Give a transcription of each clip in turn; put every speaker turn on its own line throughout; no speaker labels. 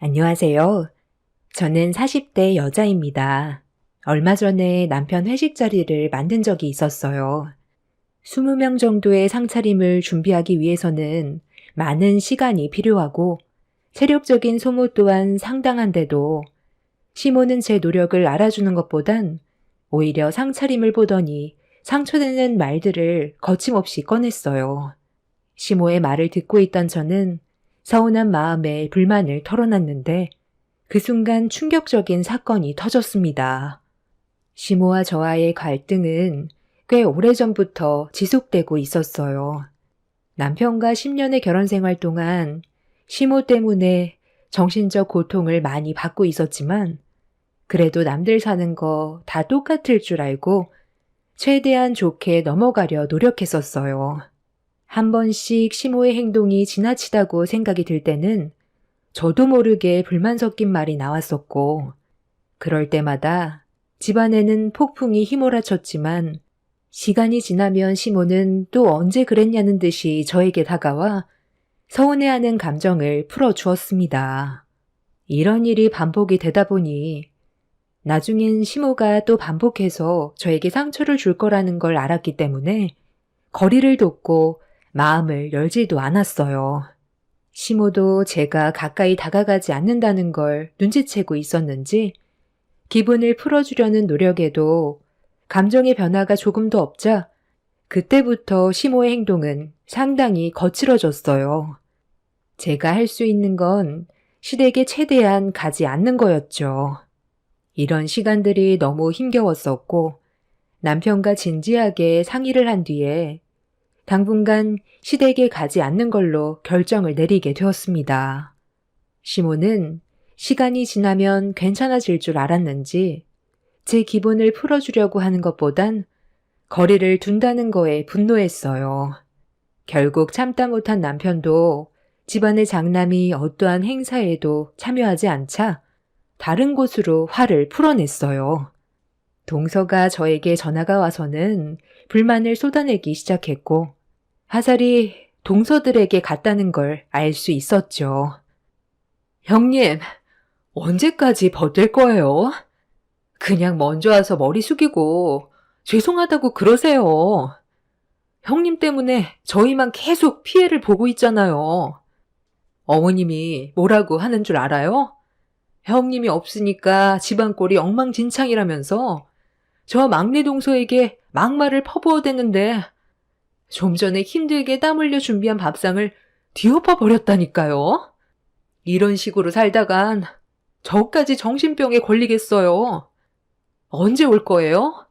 안녕하세요. 저는 40대 여자입니다. 얼마 전에 남편 회식 자리를 만든 적이 있었어요. 20명 정도의 상차림을 준비하기 위해서는 많은 시간이 필요하고 체력적인 소모 또한 상당한데도 시모는 제 노력을 알아주는 것보단 오히려 상차림을 보더니 상처되는 말들을 거침없이 꺼냈어요. 시모의 말을 듣고 있던 저는 서운한 마음에 불만을 털어놨는데 그 순간 충격적인 사건이 터졌습니다. 시모와 저와의 갈등은 꽤 오래전부터 지속되고 있었어요. 남편과 10년의 결혼 생활 동안 시모 때문에 정신적 고통을 많이 받고 있었지만 그래도 남들 사는 거 다 똑같을 줄 알고 최대한 좋게 넘어가려 노력했었어요. 한 번씩 시모의 행동이 지나치다고 생각이 들 때는 저도 모르게 불만 섞인 말이 나왔었고, 그럴 때마다 집안에는 폭풍이 휘몰아쳤지만 시간이 지나면 시모는 또 언제 그랬냐는 듯이 저에게 다가와 서운해하는 감정을 풀어주었습니다. 이런 일이 반복이 되다 보니 나중엔 시모가 또 반복해서 저에게 상처를 줄 거라는 걸 알았기 때문에 거리를 뒀고 마음을 열지도 않았어요. 시모도 제가 가까이 다가가지 않는다는 걸 눈치채고 있었는지 기분을 풀어주려는 노력에도 감정의 변화가 조금도 없자 그때부터 시모의 행동은 상당히 거칠어졌어요. 제가 할 수 있는 건 시댁에 최대한 가지 않는 거였죠. 이런 시간들이 너무 힘겨웠었고 남편과 진지하게 상의를 한 뒤에 당분간 시댁에 가지 않는 걸로 결정을 내리게 되었습니다. 시모는 시간이 지나면 괜찮아질 줄 알았는지 제 기분을 풀어주려고 하는 것보단 거리를 둔다는 거에 분노했어요. 결국 참다 못한 남편도 집안의 장남이 어떠한 행사에도 참여하지 않자 다른 곳으로 화를 풀어냈어요. 동서가 저에게 전화가 와서는 불만을 쏟아내기 시작했고 화살이 동서들에게 갔다는 걸 알 수 있었죠. 형님, 언제까지 버틸 거예요? 그냥 먼저 와서 머리 숙이고 죄송하다고 그러세요. 형님 때문에 저희만 계속 피해를 보고 있잖아요. 어머님이 뭐라고 하는 줄 알아요? 형님이 없으니까 집안 꼴이 엉망진창이라면서 저 막내 동서에게 막말을 퍼부어댔는데 좀 전에 힘들게 땀 흘려 준비한 밥상을 뒤엎어 버렸다니까요. 이런 식으로 살다간 저까지 정신병에 걸리겠어요. 언제 올 거예요?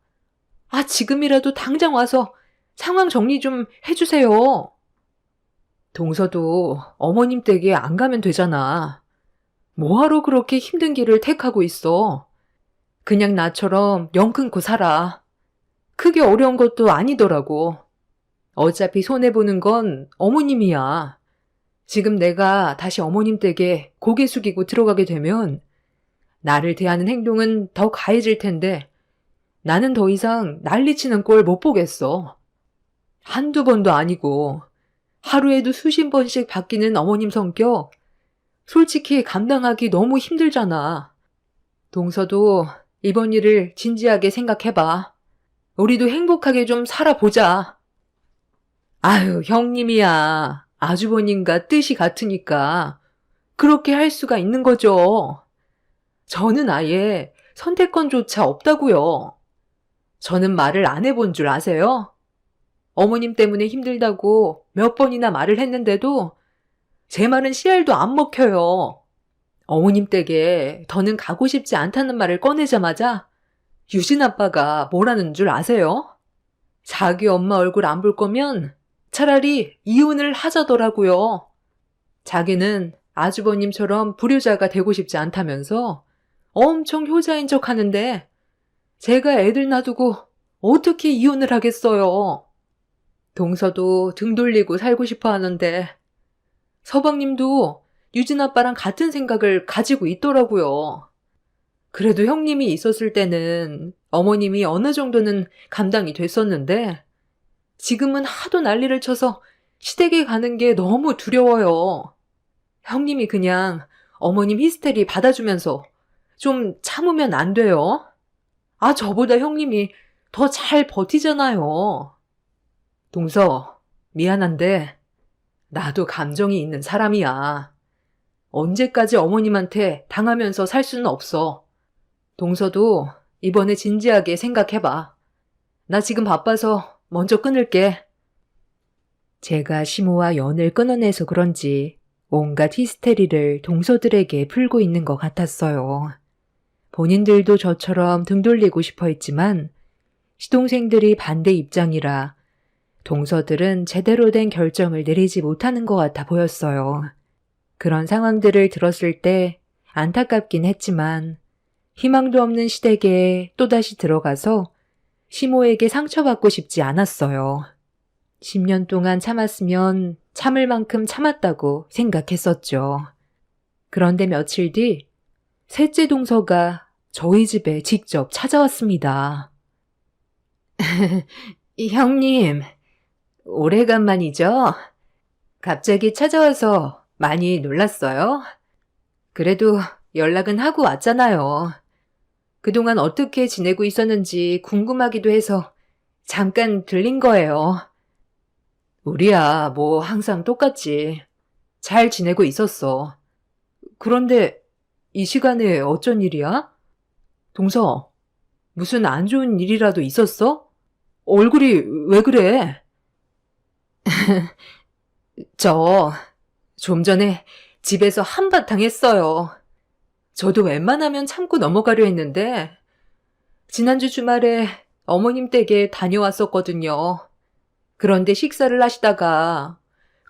지금이라도 당장 와서 상황 정리 좀 해주세요. 동서도 어머님 댁에 안 가면 되잖아. 뭐하러 그렇게 힘든 길을 택하고 있어. 그냥 나처럼 영 끊고 살아. 크게 어려운 것도 아니더라고. 어차피 손해보는 건 어머님이야. 지금 내가 다시 어머님 댁에 고개 숙이고 들어가게 되면 나를 대하는 행동은 더 가해질 텐데 나는 더 이상 난리치는 꼴 못 보겠어. 한두 번도 아니고 하루에도 수십 번씩 바뀌는 어머님 성격 솔직히 감당하기 너무 힘들잖아. 동서도 이번 일을 진지하게 생각해봐. 우리도 행복하게 좀 살아보자. 아유, 형님이야. 아주버님과 뜻이 같으니까 그렇게 할 수가 있는 거죠. 저는 아예 선택권조차 없다고요. 저는 말을 안 해본 줄 아세요? 어머님 때문에 힘들다고 몇 번이나 말을 했는데도 제 말은 씨알도 안 먹혀요. 어머님 댁에 더는 가고 싶지 않다는 말을 꺼내자마자 유진 아빠가 뭐라는 줄 아세요? 자기 엄마 얼굴 안 볼 거면 차라리 이혼을 하자더라고요. 자기는 아주버님처럼 불효자가 되고 싶지 않다면서 엄청 효자인 척 하는데 제가 애들 놔두고 어떻게 이혼을 하겠어요. 동서도 등 돌리고 살고 싶어 하는데 서방님도 유진 아빠랑 같은 생각을 가지고 있더라고요. 그래도 형님이 있었을 때는 어머님이 어느 정도는 감당이 됐었는데 지금은 하도 난리를 쳐서 시댁에 가는 게 너무 두려워요. 형님이 그냥 어머님 히스테리 받아주면서 좀 참으면 안 돼요? 아, 저보다 형님이 더 잘 버티잖아요. 동서, 미안한데 나도 감정이 있는 사람이야. 언제까지 어머님한테 당하면서 살 수는 없어. 동서도 이번에 진지하게 생각해봐. 나 지금 바빠서 먼저 끊을게. 제가 시모와 연을 끊어내서 그런지 온갖 히스테리를 동서들에게 풀고 있는 것 같았어요. 본인들도 저처럼 등 돌리고 싶어 했지만 시동생들이 반대 입장이라 동서들은 제대로 된 결정을 내리지 못하는 것 같아 보였어요. 그런 상황들을 들었을 때 안타깝긴 했지만 희망도 없는 시댁에 또다시 들어가서 시모에게 상처받고 싶지 않았어요. 10년 동안 참았으면 참을 만큼 참았다고 생각했었죠. 그런데 며칠 뒤 셋째 동서가 저희 집에 직접 찾아왔습니다. 형님, 오래간만이죠? 갑자기 찾아와서 많이 놀랐어요? 그래도 연락은 하고 왔잖아요. 그동안 어떻게 지내고 있었는지 궁금하기도 해서 잠깐 들린 거예요. 우리야, 뭐 항상 똑같지. 잘 지내고 있었어. 그런데 이 시간에 어쩐 일이야? 동서, 무슨 안 좋은 일이라도 있었어? 얼굴이 왜 그래? 좀 전에 집에서 한바탕 했어요. 저도 웬만하면 참고 넘어가려 했는데 지난주 주말에 어머님 댁에 다녀왔었거든요. 그런데 식사를 하시다가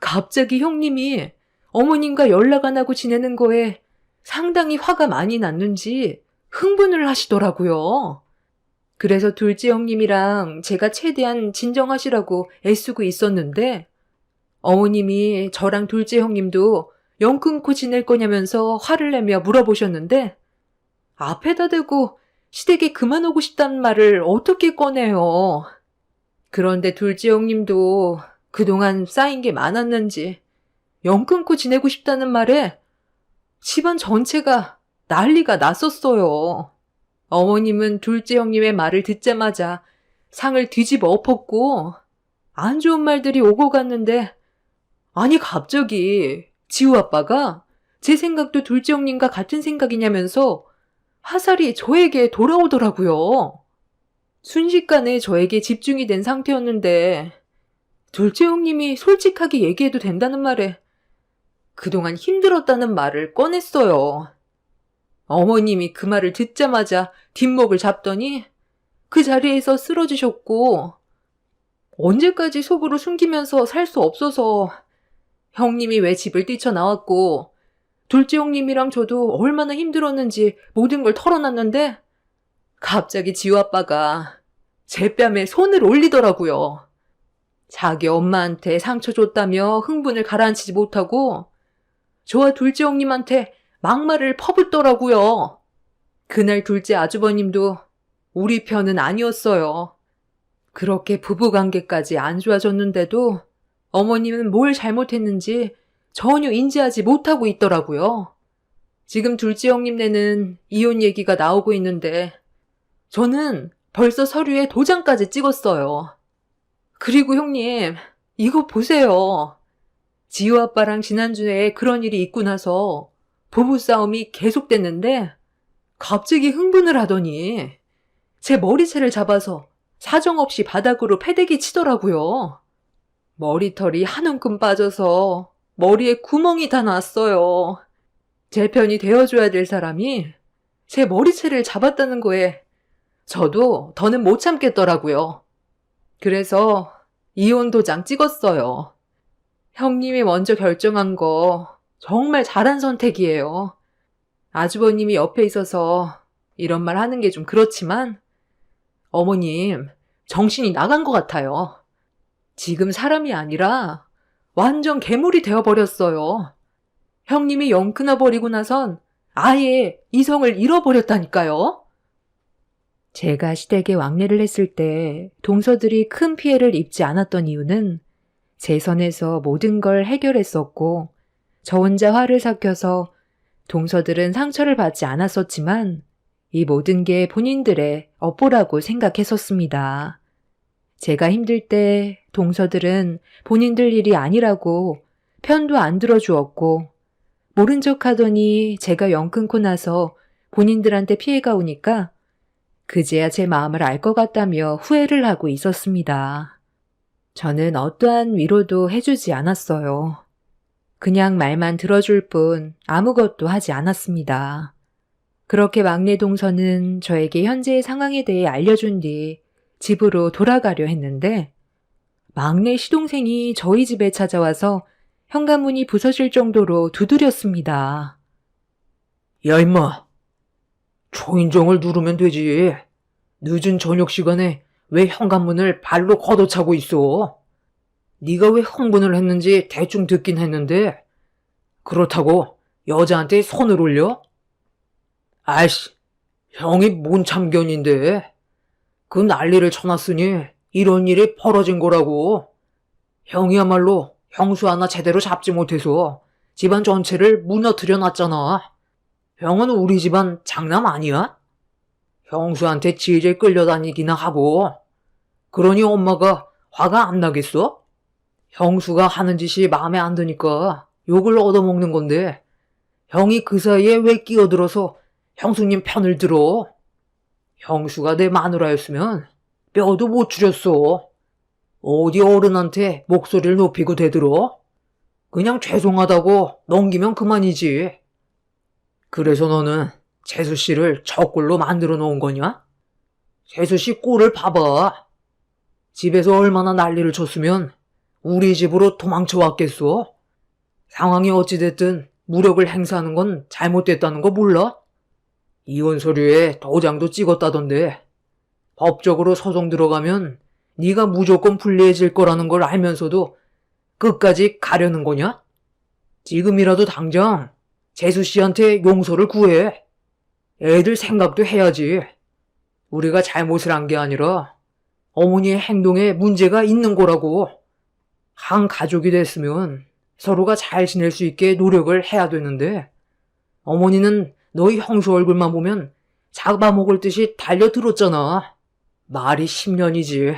갑자기 형님이 어머님과 연락 안 하고 지내는 거에 상당히 화가 많이 났는지 흥분을 하시더라고요. 그래서 둘째 형님이랑 제가 최대한 진정하시라고 애쓰고 있었는데 어머님이 저랑 둘째 형님도 연 끊고 지낼 거냐면서 화를 내며 물어보셨는데 앞에다 대고 시댁에 그만 오고 싶다는 말을 어떻게 꺼내요. 그런데 둘째 형님도 그동안 쌓인 게 많았는지 연 끊고 지내고 싶다는 말에 집안 전체가 난리가 났었어요. 어머님은 둘째 형님의 말을 듣자마자 상을 뒤집어 엎었고 안 좋은 말들이 오고 갔는데 아니 갑자기 지우 아빠가 제 생각도 둘째 형님과 같은 생각이냐면서 화살이 저에게 돌아오더라고요. 순식간에 저에게 집중이 된 상태였는데 둘째 형님이 솔직하게 얘기해도 된다는 말에 그동안 힘들었다는 말을 꺼냈어요. 어머님이 그 말을 듣자마자 뒷목을 잡더니 그 자리에서 쓰러지셨고 언제까지 속으로 숨기면서 살 수 없어서 형님이 왜 집을 뛰쳐나왔고 둘째 형님이랑 저도 얼마나 힘들었는지 모든 걸 털어놨는데 갑자기 지우 아빠가 제 뺨에 손을 올리더라고요. 자기 엄마한테 상처 줬다며 흥분을 가라앉히지 못하고 저와 둘째 형님한테 막말을 퍼붓더라고요. 그날 둘째 아주버님도 우리 편은 아니었어요. 그렇게 부부관계까지 안 좋아졌는데도 어머님은 뭘 잘못했는지 전혀 인지하지 못하고 있더라고요. 지금 둘째 형님네는 이혼 얘기가 나오고 있는데 저는 벌써 서류에 도장까지 찍었어요. 그리고 형님, 이거 보세요. 지우 아빠랑 지난주에 그런 일이 있고 나서 부부싸움이 계속됐는데 갑자기 흥분을 하더니 제 머리채를 잡아서 사정없이 바닥으로 패대기 치더라고요. 머리털이 한 움큼 빠져서 머리에 구멍이 다 났어요. 제 편이 되어줘야 될 사람이 제 머리채를 잡았다는 거에 저도 더는 못 참겠더라고요. 그래서 이혼 도장 찍었어요. 형님이 먼저 결정한 거 정말 잘한 선택이에요. 아주버님이 옆에 있어서 이런 말 하는 게 좀 그렇지만 어머님 정신이 나간 것 같아요. 지금 사람이 아니라 완전 괴물이 되어버렸어요. 형님이 영 끊어버리고 나선 아예 이성을 잃어버렸다니까요. 제가 시댁에 왕래를 했을 때 동서들이 큰 피해를 입지 않았던 이유는 제 선에서 모든 걸 해결했었고 저 혼자 화를 삭혀서 동서들은 상처를 받지 않았었지만 이 모든 게 본인들의 업보라고 생각했었습니다. 제가 힘들 때 동서들은 본인들 일이 아니라고 편도 안 들어주었고 모른 척 하더니 제가 영 끊고 나서 본인들한테 피해가 오니까 그제야 제 마음을 알 것 같다며 후회를 하고 있었습니다. 저는 어떠한 위로도 해주지 않았어요. 그냥 말만 들어줄 뿐 아무것도 하지 않았습니다. 그렇게 막내 동서는 저에게 현재의 상황에 대해 알려준 뒤 집으로 돌아가려 했는데 막내 시동생이 저희 집에 찾아와서 현관문이 부서질 정도로 두드렸습니다.
야, 임마. 초인종을 누르면 되지. 늦은 저녁 시간에 왜 현관문을 발로 걷어차고 있어? 네가 왜 흥분을 했는지 대충 듣긴 했는데 그렇다고 여자한테 손을 올려? 아이씨, 형이 뭔 참견인데. 그 난리를 쳐놨으니 이런 일이 벌어진 거라고. 형이야말로 형수 하나 제대로 잡지 못해서 집안 전체를 무너뜨려 놨잖아. 형은 우리 집안 장남 아니야? 형수한테 질질 끌려다니기나 하고. 그러니 엄마가 화가 안 나겠어? 형수가 하는 짓이 마음에 안 드니까 욕을 얻어먹는 건데 형이 그 사이에 왜 끼어들어서 형수님 편을 들어? 형수가 내 마누라였으면 뼈도 못 추렸어. 어디 어른한테 목소리를 높이고 대들어? 그냥 죄송하다고 넘기면 그만이지. 그래서 너는 재수 씨를 적골로 만들어 놓은 거냐? 재수 씨 꼴을 봐봐. 집에서 얼마나 난리를 쳤으면 우리 집으로 도망쳐 왔겠어? 상황이 어찌됐든 무력을 행사하는 건 잘못됐다는 거 몰라? 이혼 서류에 도장도 찍었다던데 법적으로 소송 들어가면 네가 무조건 불리해질 거라는 걸 알면서도 끝까지 가려는 거냐? 지금이라도 당장 재수 씨한테 용서를 구해. 애들 생각도 해야지. 우리가 잘못을 한 게 아니라 어머니의 행동에 문제가 있는 거라고. 한 가족이 됐으면 서로가 잘 지낼 수 있게 노력을 해야 되는데 어머니는 너희 형수 얼굴만 보면 잡아먹을 듯이 달려들었잖아. 말이 10년이지.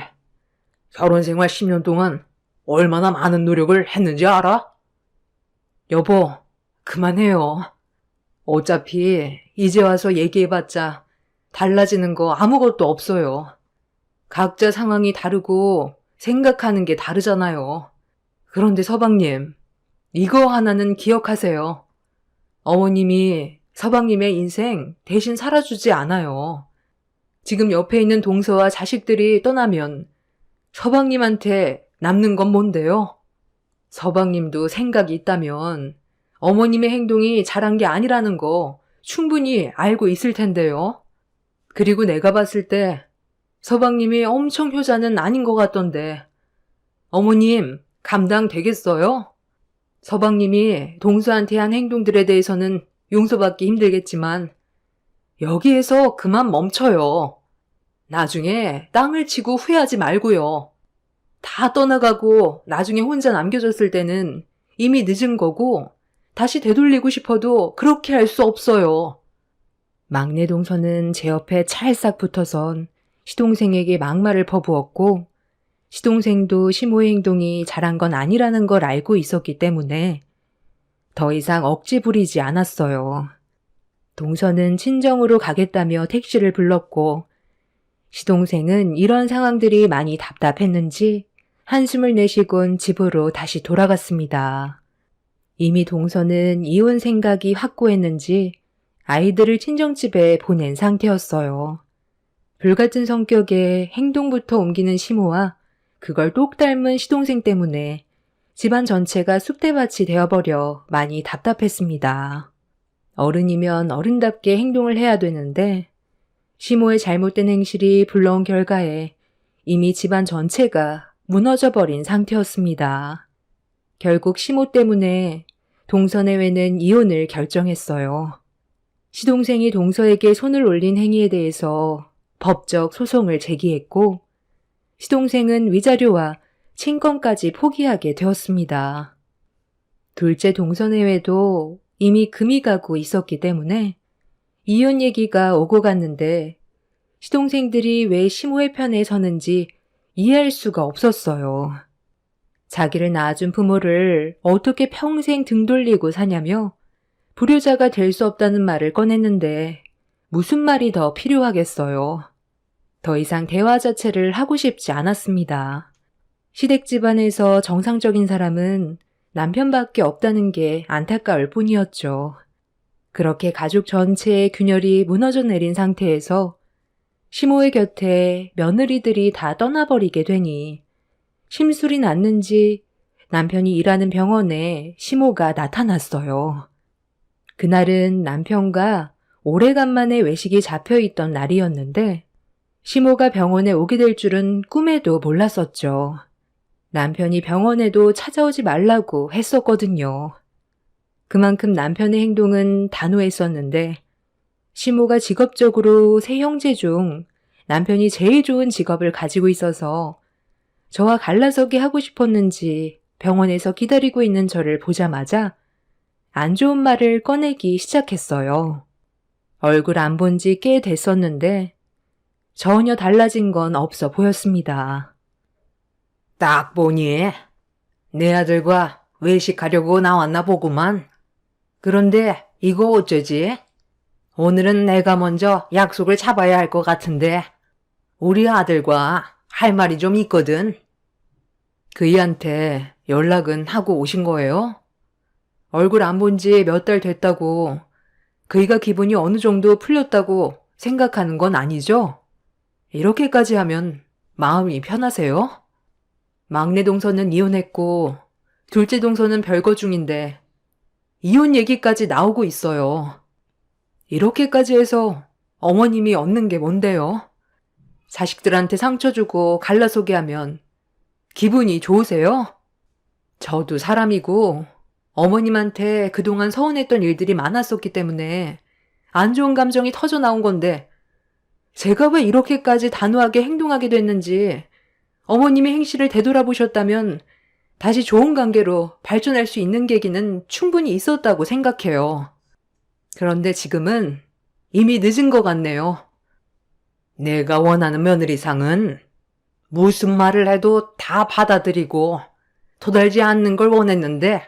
결혼 생활 10년 동안 얼마나 많은 노력을 했는지 알아?
여보, 그만해요. 어차피 이제 와서 얘기해봤자 달라지는 거 아무것도 없어요. 각자 상황이 다르고 생각하는 게 다르잖아요. 그런데 서방님, 이거 하나는 기억하세요. 어머님이 서방님의 인생 대신 살아주지 않아요. 지금 옆에 있는 동서와 자식들이 떠나면 서방님한테 남는 건 뭔데요? 서방님도 생각이 있다면 어머님의 행동이 잘한 게 아니라는 거 충분히 알고 있을 텐데요. 그리고 내가 봤을 때 서방님이 엄청 효자는 아닌 것 같던데 어머님 감당 되겠어요? 서방님이 동서한테 한 행동들에 대해서는 용서받기 힘들겠지만 여기에서 그만 멈춰요. 나중에 땅을 치고 후회하지 말고요. 다 떠나가고 나중에 혼자 남겨졌을 때는 이미 늦은 거고 다시 되돌리고 싶어도 그렇게 할 수 없어요. 막내 동서는 제 옆에 찰싹 붙어선 시동생에게 막말을 퍼부었고 시동생도 시모의 행동이 잘한 건 아니라는 걸 알고 있었기 때문에 더 이상 억지 부리지 않았어요. 동서는 친정으로 가겠다며 택시를 불렀고 시동생은 이런 상황들이 많이 답답했는지 한숨을 내쉬곤 집으로 다시 돌아갔습니다. 이미 동서는 이혼 생각이 확고했는지 아이들을 친정집에 보낸 상태였어요. 불같은 성격에 행동부터 옮기는 시모와 그걸 똑 닮은 시동생 때문에 집안 전체가 쑥대밭이 되어버려 많이 답답했습니다. 어른이면 어른답게 행동을 해야 되는데 시모의 잘못된 행실이 불러온 결과에 이미 집안 전체가 무너져버린 상태였습니다. 결국 시모 때문에 동서내외는 이혼을 결정했어요. 시동생이 동서에게 손을 올린 행위에 대해서 법적 소송을 제기했고 시동생은 위자료와 친권까지 포기하게 되었습니다. 둘째 동서내외도 이미 금이 가고 있었기 때문에 이혼 얘기가 오고 갔는데 시동생들이 왜 시모의 편에 서는지 이해할 수가 없었어요. 자기를 낳아준 부모를 어떻게 평생 등 돌리고 사냐며 불효자가 될 수 없다는 말을 꺼냈는데 무슨 말이 더 필요하겠어요. 더 이상 대화 자체를 하고 싶지 않았습니다. 시댁 집안에서 정상적인 사람은 남편밖에 없다는 게 안타까울 뿐이었죠. 그렇게 가족 전체의 균열이 무너져 내린 상태에서 시모의 곁에 며느리들이 다 떠나버리게 되니 심술이 났는지 남편이 일하는 병원에 시모가 나타났어요. 그날은 남편과 오래간만에 외식이 잡혀있던 날이었는데 시모가 병원에 오게 될 줄은 꿈에도 몰랐었죠. 남편이 병원에도 찾아오지 말라고 했었거든요. 그만큼 남편의 행동은 단호했었는데 시모가 직업적으로 세 형제 중 남편이 제일 좋은 직업을 가지고 있어서 저와 갈라서기 하고 싶었는지 병원에서 기다리고 있는 저를 보자마자 안 좋은 말을 꺼내기 시작했어요. 얼굴 안 본 지 꽤 됐었는데 전혀 달라진 건 없어 보였습니다.
딱 보니 내 아들과 외식하려고 나왔나 보구만. 그런데 이거 어쩌지? 오늘은 내가 먼저 약속을 잡아야 할 것 같은데 우리 아들과 할 말이 좀 있거든. 그이한테 연락은 하고 오신 거예요? 얼굴 안 본 지 몇 달 됐다고 그이가 기분이 어느 정도 풀렸다고 생각하는 건 아니죠? 이렇게까지 하면 마음이 편하세요? 막내 동서는 이혼했고 둘째 동서는 별거 중인데 이혼 얘기까지 나오고 있어요. 이렇게까지 해서 어머님이 얻는 게 뭔데요? 자식들한테 상처 주고 갈라서게 하면 기분이 좋으세요? 저도 사람이고 어머님한테 그동안 서운했던 일들이 많았었기 때문에 안 좋은 감정이 터져 나온 건데 제가 왜 이렇게까지 단호하게 행동하게 됐는지 어머님의 행실을 되돌아보셨다면 다시 좋은 관계로 발전할 수 있는 계기는 충분히 있었다고 생각해요. 그런데 지금은 이미 늦은 것 같네요. 내가 원하는 며느리상은 무슨 말을 해도 다 받아들이고 토달지 않는 걸 원했는데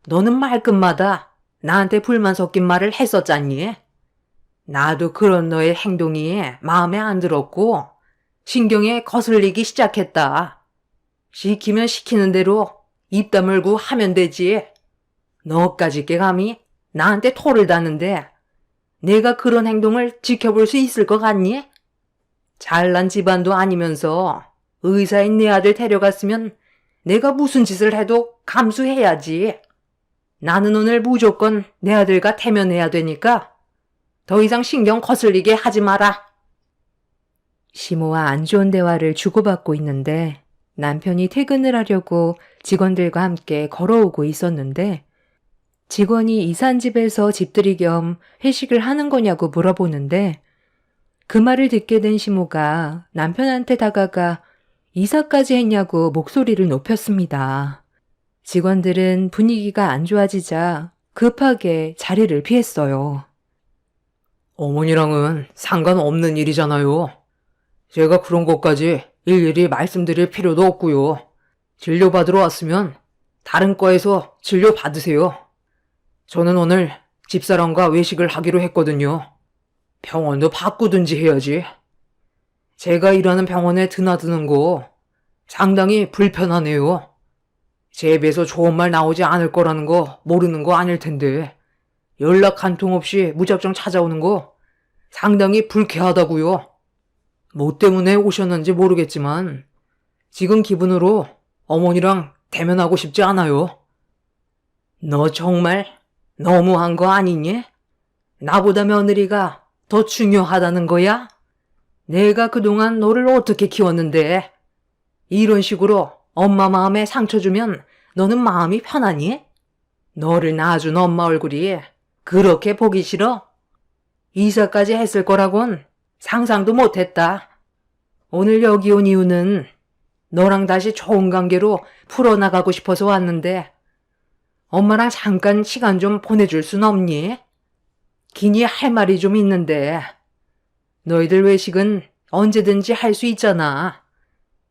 너는 말끝마다 나한테 불만 섞인 말을 했었잖니? 나도 그런 너의 행동이 마음에 안 들었고 신경에 거슬리기 시작했다. 시키면 시키는 대로 입 다물고 하면 되지. 너까지 게 감히 나한테 토를 다는데 내가 그런 행동을 지켜볼 수 있을 것 같니? 잘난 집안도 아니면서 의사인 내 아들 데려갔으면 내가 무슨 짓을 해도 감수해야지. 나는 오늘 무조건 내 아들과 대면해야 되니까 더 이상 신경 거슬리게 하지 마라.
시모와 안 좋은 대화를 주고받고 있는데 남편이 퇴근을 하려고 직원들과 함께 걸어오고 있었는데 직원이 이산 집에서 집들이 겸 회식을 하는 거냐고 물어보는데 그 말을 듣게 된 시모가 남편한테 다가가 이사까지 했냐고 목소리를 높였습니다. 직원들은 분위기가 안 좋아지자 급하게 자리를 피했어요.
어머니랑은 상관없는 일이잖아요. 제가 그런 것까지 일일이 말씀드릴 필요도 없고요. 진료받으러 왔으면 다른 과에서 진료 받으세요. 저는 오늘 집사람과 외식을 하기로 했거든요. 병원도 바꾸든지 해야지. 제가 일하는 병원에 드나드는 거 상당히 불편하네요. 제 입에서 좋은 말 나오지 않을 거라는 거 모르는 거 아닐 텐데 연락 한 통 없이 무작정 찾아오는 거 상당히 불쾌하다고요. 뭐 때문에 오셨는지 모르겠지만 지금 기분으로 어머니랑 대면하고 싶지 않아요. 너 정말 너무한 거 아니니? 나보다 며느리가 더 중요하다는 거야? 내가 그동안 너를 어떻게 키웠는데 이런 식으로 엄마 마음에 상처 주면 너는 마음이 편하니? 너를 낳아준 엄마 얼굴이 그렇게 보기 싫어? 이사까지 했을 거라곤 상상도 못했다. 오늘 여기 온 이유는 너랑 다시 좋은 관계로 풀어나가고 싶어서 왔는데 엄마랑 잠깐 시간 좀 보내줄 순 없니? 기니 할 말이 좀 있는데. 너희들 외식은 언제든지 할 수 있잖아.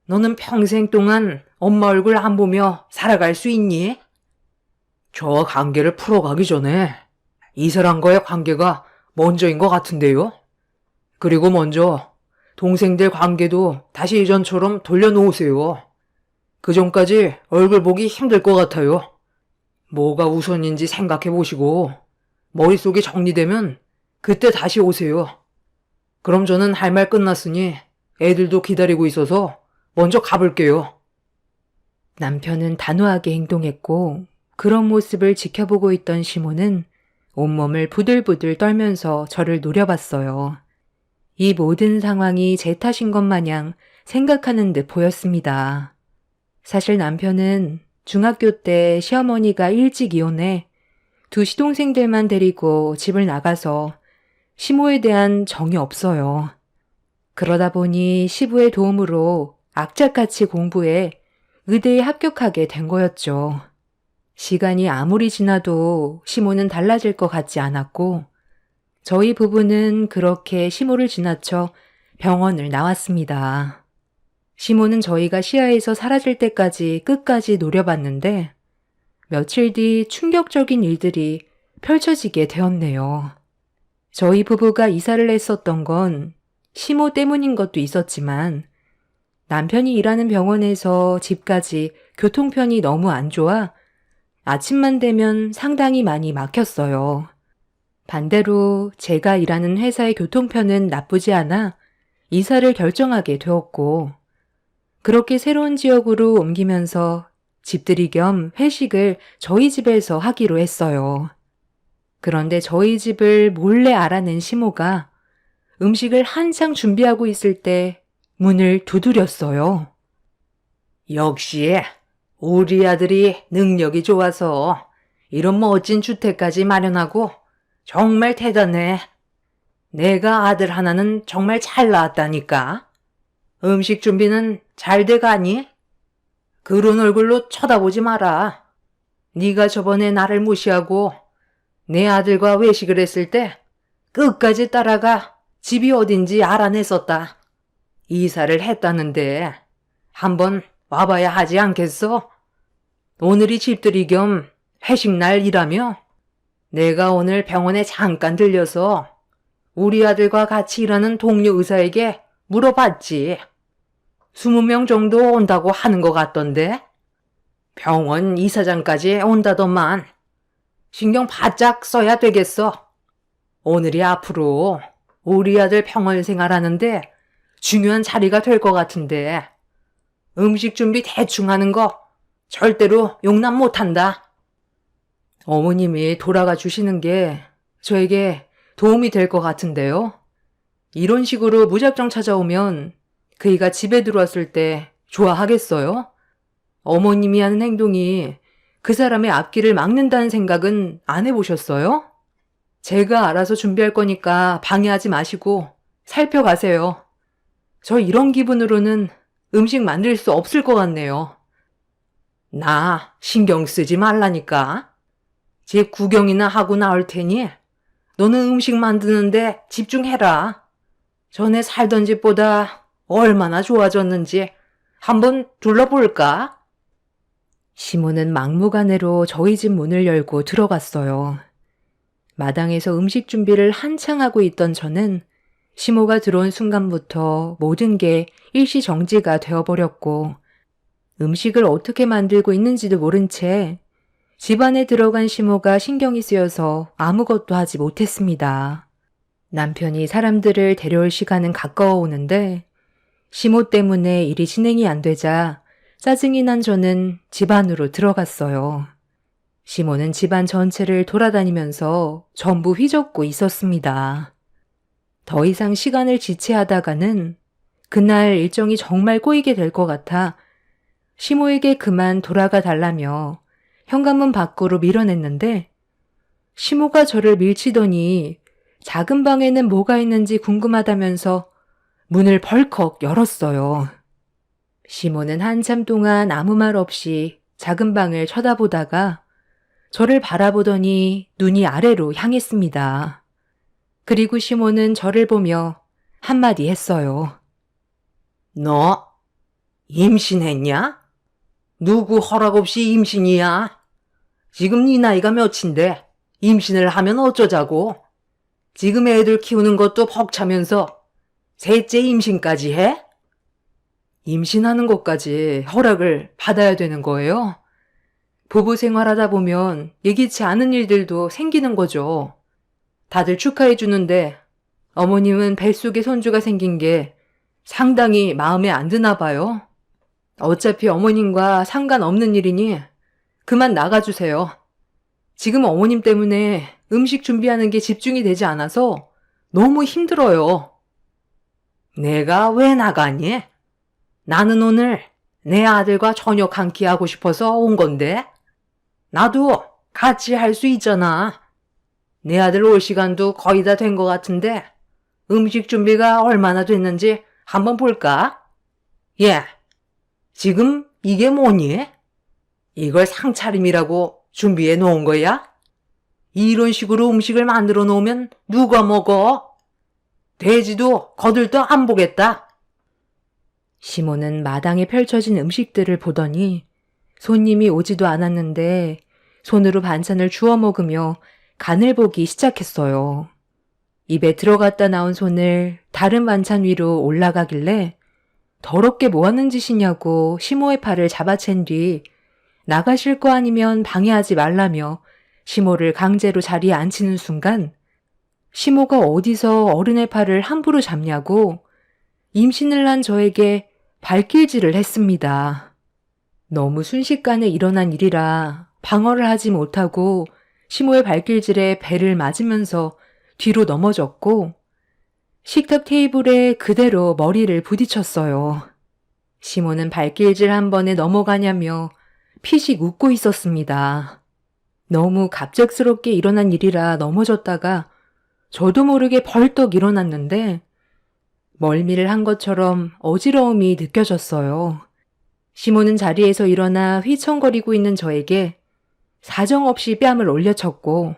너는 평생 동안 엄마 얼굴 안 보며 살아갈 수 있니? 저 관계를 풀어가기 전에 이 사람과의 관계가 먼저인 것 같은데요? 그리고 먼저 동생들 관계도 다시 예전처럼 돌려놓으세요. 그 전까지 얼굴 보기 힘들 것 같아요. 뭐가 우선인지 생각해 보시고 머릿속이 정리되면 그때 다시 오세요. 그럼 저는 할 말 끝났으니 애들도 기다리고 있어서 먼저 가볼게요.
남편은 단호하게 행동했고 그런 모습을 지켜보고 있던 시모는 온몸을 부들부들 떨면서 저를 노려봤어요. 이 모든 상황이 제 탓인 것 마냥 생각하는 듯 보였습니다. 사실 남편은 중학교 때 시어머니가 일찍 이혼해 두 시동생들만 데리고 집을 나가서 시모에 대한 정이 없어요. 그러다 보니 시부의 도움으로 악착같이 공부해 의대에 합격하게 된 거였죠. 시간이 아무리 지나도 시모는 달라질 것 같지 않았고 저희 부부는 그렇게 시모를 지나쳐 병원을 나왔습니다. 시모는 저희가 시야에서 사라질 때까지 끝까지 노려봤는데 며칠 뒤 충격적인 일들이 펼쳐지게 되었네요. 저희 부부가 이사를 했었던 건 시모 때문인 것도 있었지만 남편이 일하는 병원에서 집까지 교통편이 너무 안 좋아 아침만 되면 상당히 많이 막혔어요. 반대로 제가 일하는 회사의 교통편은 나쁘지 않아 이사를 결정하게 되었고 그렇게 새로운 지역으로 옮기면서 집들이 겸 회식을 저희 집에서 하기로 했어요. 그런데 저희 집을 몰래 알아낸 시모가 음식을 한창 준비하고 있을 때 문을 두드렸어요.
역시 우리 아들이 능력이 좋아서 이런 멋진 주택까지 마련하고 정말 대단해. 내가 아들 하나는 정말 잘 낳았다니까. 음식 준비는 잘 돼가니? 그런 얼굴로 쳐다보지 마라. 네가 저번에 나를 무시하고 내 아들과 외식을 했을 때 끝까지 따라가 집이 어딘지 알아냈었다. 이사를 했다는데 한번 와봐야 하지 않겠어? 오늘이 집들이 겸 회식 날이라며 내가 오늘 병원에 잠깐 들려서 우리 아들과 같이 일하는 동료 의사에게 물어봤지. 20명 정도 온다고 하는 것 같던데? 병원 이사장까지 온다더만. 신경 바짝 써야 되겠어. 오늘이 앞으로 우리 아들 병원 생활하는데 중요한 자리가 될 것 같은데 음식 준비 대충 하는 거 절대로 용납 못한다. 어머님이 돌아가 주시는 게 저에게 도움이 될 것 같은데요. 이런 식으로 무작정 찾아오면 그이가 집에 들어왔을 때 좋아하겠어요? 어머님이 하는 행동이 그 사람의 앞길을 막는다는 생각은 안 해보셨어요? 제가 알아서 준비할 거니까 방해하지 마시고 살펴가세요. 저 이런 기분으로는 음식 만들 수 없을 것 같네요. 나 신경 쓰지 말라니까. 집 구경이나 하고 나올 테니 너는 음식 만드는데 집중해라. 전에 살던 집보다 얼마나 좋아졌는지 한번 둘러볼까? 시모는 막무가내로 저희 집 문을 열고 들어갔어요. 마당에서 음식 준비를 한창 하고 있던 저는 시모가 들어온 순간부터 모든 게 일시정지가 되어버렸고 음식을 어떻게 만들고 있는지도 모른 채 집안에 들어간 시모가 신경이 쓰여서 아무것도 하지 못했습니다. 남편이 사람들을 데려올 시간은 가까워 오는데 시모 때문에 일이 진행이 안 되자 짜증이 난 저는 집 안으로 들어갔어요. 시모는 집안 전체를 돌아다니면서 전부 휘젓고 있었습니다. 더 이상 시간을 지체하다가는 그날 일정이 정말 꼬이게 될 것 같아 시모에게 그만 돌아가 달라며 현관문 밖으로 밀어냈는데 시모가 저를 밀치더니 작은 방에는 뭐가 있는지 궁금하다면서 문을 벌컥 열었어요. 시모는 한참 동안 아무 말 없이 작은 방을 쳐다보다가
저를 바라보더니 눈이 아래로 향했습니다. 그리고 시몬은 저를 보며 한마디 했어요.
너 임신했냐? 누구 허락 없이 임신이야? 지금 네 나이가 몇인데 임신을 하면 어쩌자고? 지금 애들 키우는 것도 벅차면서 셋째 임신까지 해?
임신하는 것까지 허락을 받아야 되는 거예요? 부부 생활하다 보면 예기치 않은 일들도 생기는 거죠. 다들 축하해 주는데 어머님은 뱃속에 손주가 생긴 게 상당히 마음에 안 드나 봐요. 어차피 어머님과 상관없는 일이니 그만 나가주세요. 지금 어머님 때문에 음식 준비하는 게 집중이 되지 않아서 너무 힘들어요.
내가 왜 나가니? 나는 오늘 내 아들과 저녁 한 끼 하고 싶어서 온 건데. 나도 같이 할 수 있잖아. 내 아들 올 시간도 거의 다 된 것 같은데 음식 준비가 얼마나 됐는지 한번 볼까? 예, 지금 이게 뭐니? 이걸 상차림이라고 준비해 놓은 거야? 이런 식으로 음식을 만들어 놓으면 누가 먹어? 돼지도 거들떠 안 보겠다.
시몬은 마당에 펼쳐진 음식들을 보더니 손님이 오지도 않았는데 손으로 반찬을 주워 먹으며 간을 보기 시작했어요. 입에 들어갔다 나온 손을 다른 반찬 위로 올라가길래 더럽게 뭐 하는 짓이냐고 시모의 팔을 잡아챈 뒤 나가실 거 아니면 방해하지 말라며 시모를 강제로 자리에 앉히는 순간 시모가 어디서 어른의 팔을 함부로 잡냐고 임신을 한 저에게 발길질을 했습니다. 너무 순식간에 일어난 일이라 방어를 하지 못하고 시모의 발길질에 배를 맞으면서 뒤로 넘어졌고 식탁 테이블에 그대로 머리를 부딪혔어요. 시모는 발길질 한 번에 넘어가냐며 피식 웃고 있었습니다. 너무 갑작스럽게 일어난 일이라 넘어졌다가 저도 모르게 벌떡 일어났는데 멀미를 한 것처럼 어지러움이 느껴졌어요. 시모는 자리에서 일어나 휘청거리고 있는 저에게 사정없이 뺨을 올려쳤고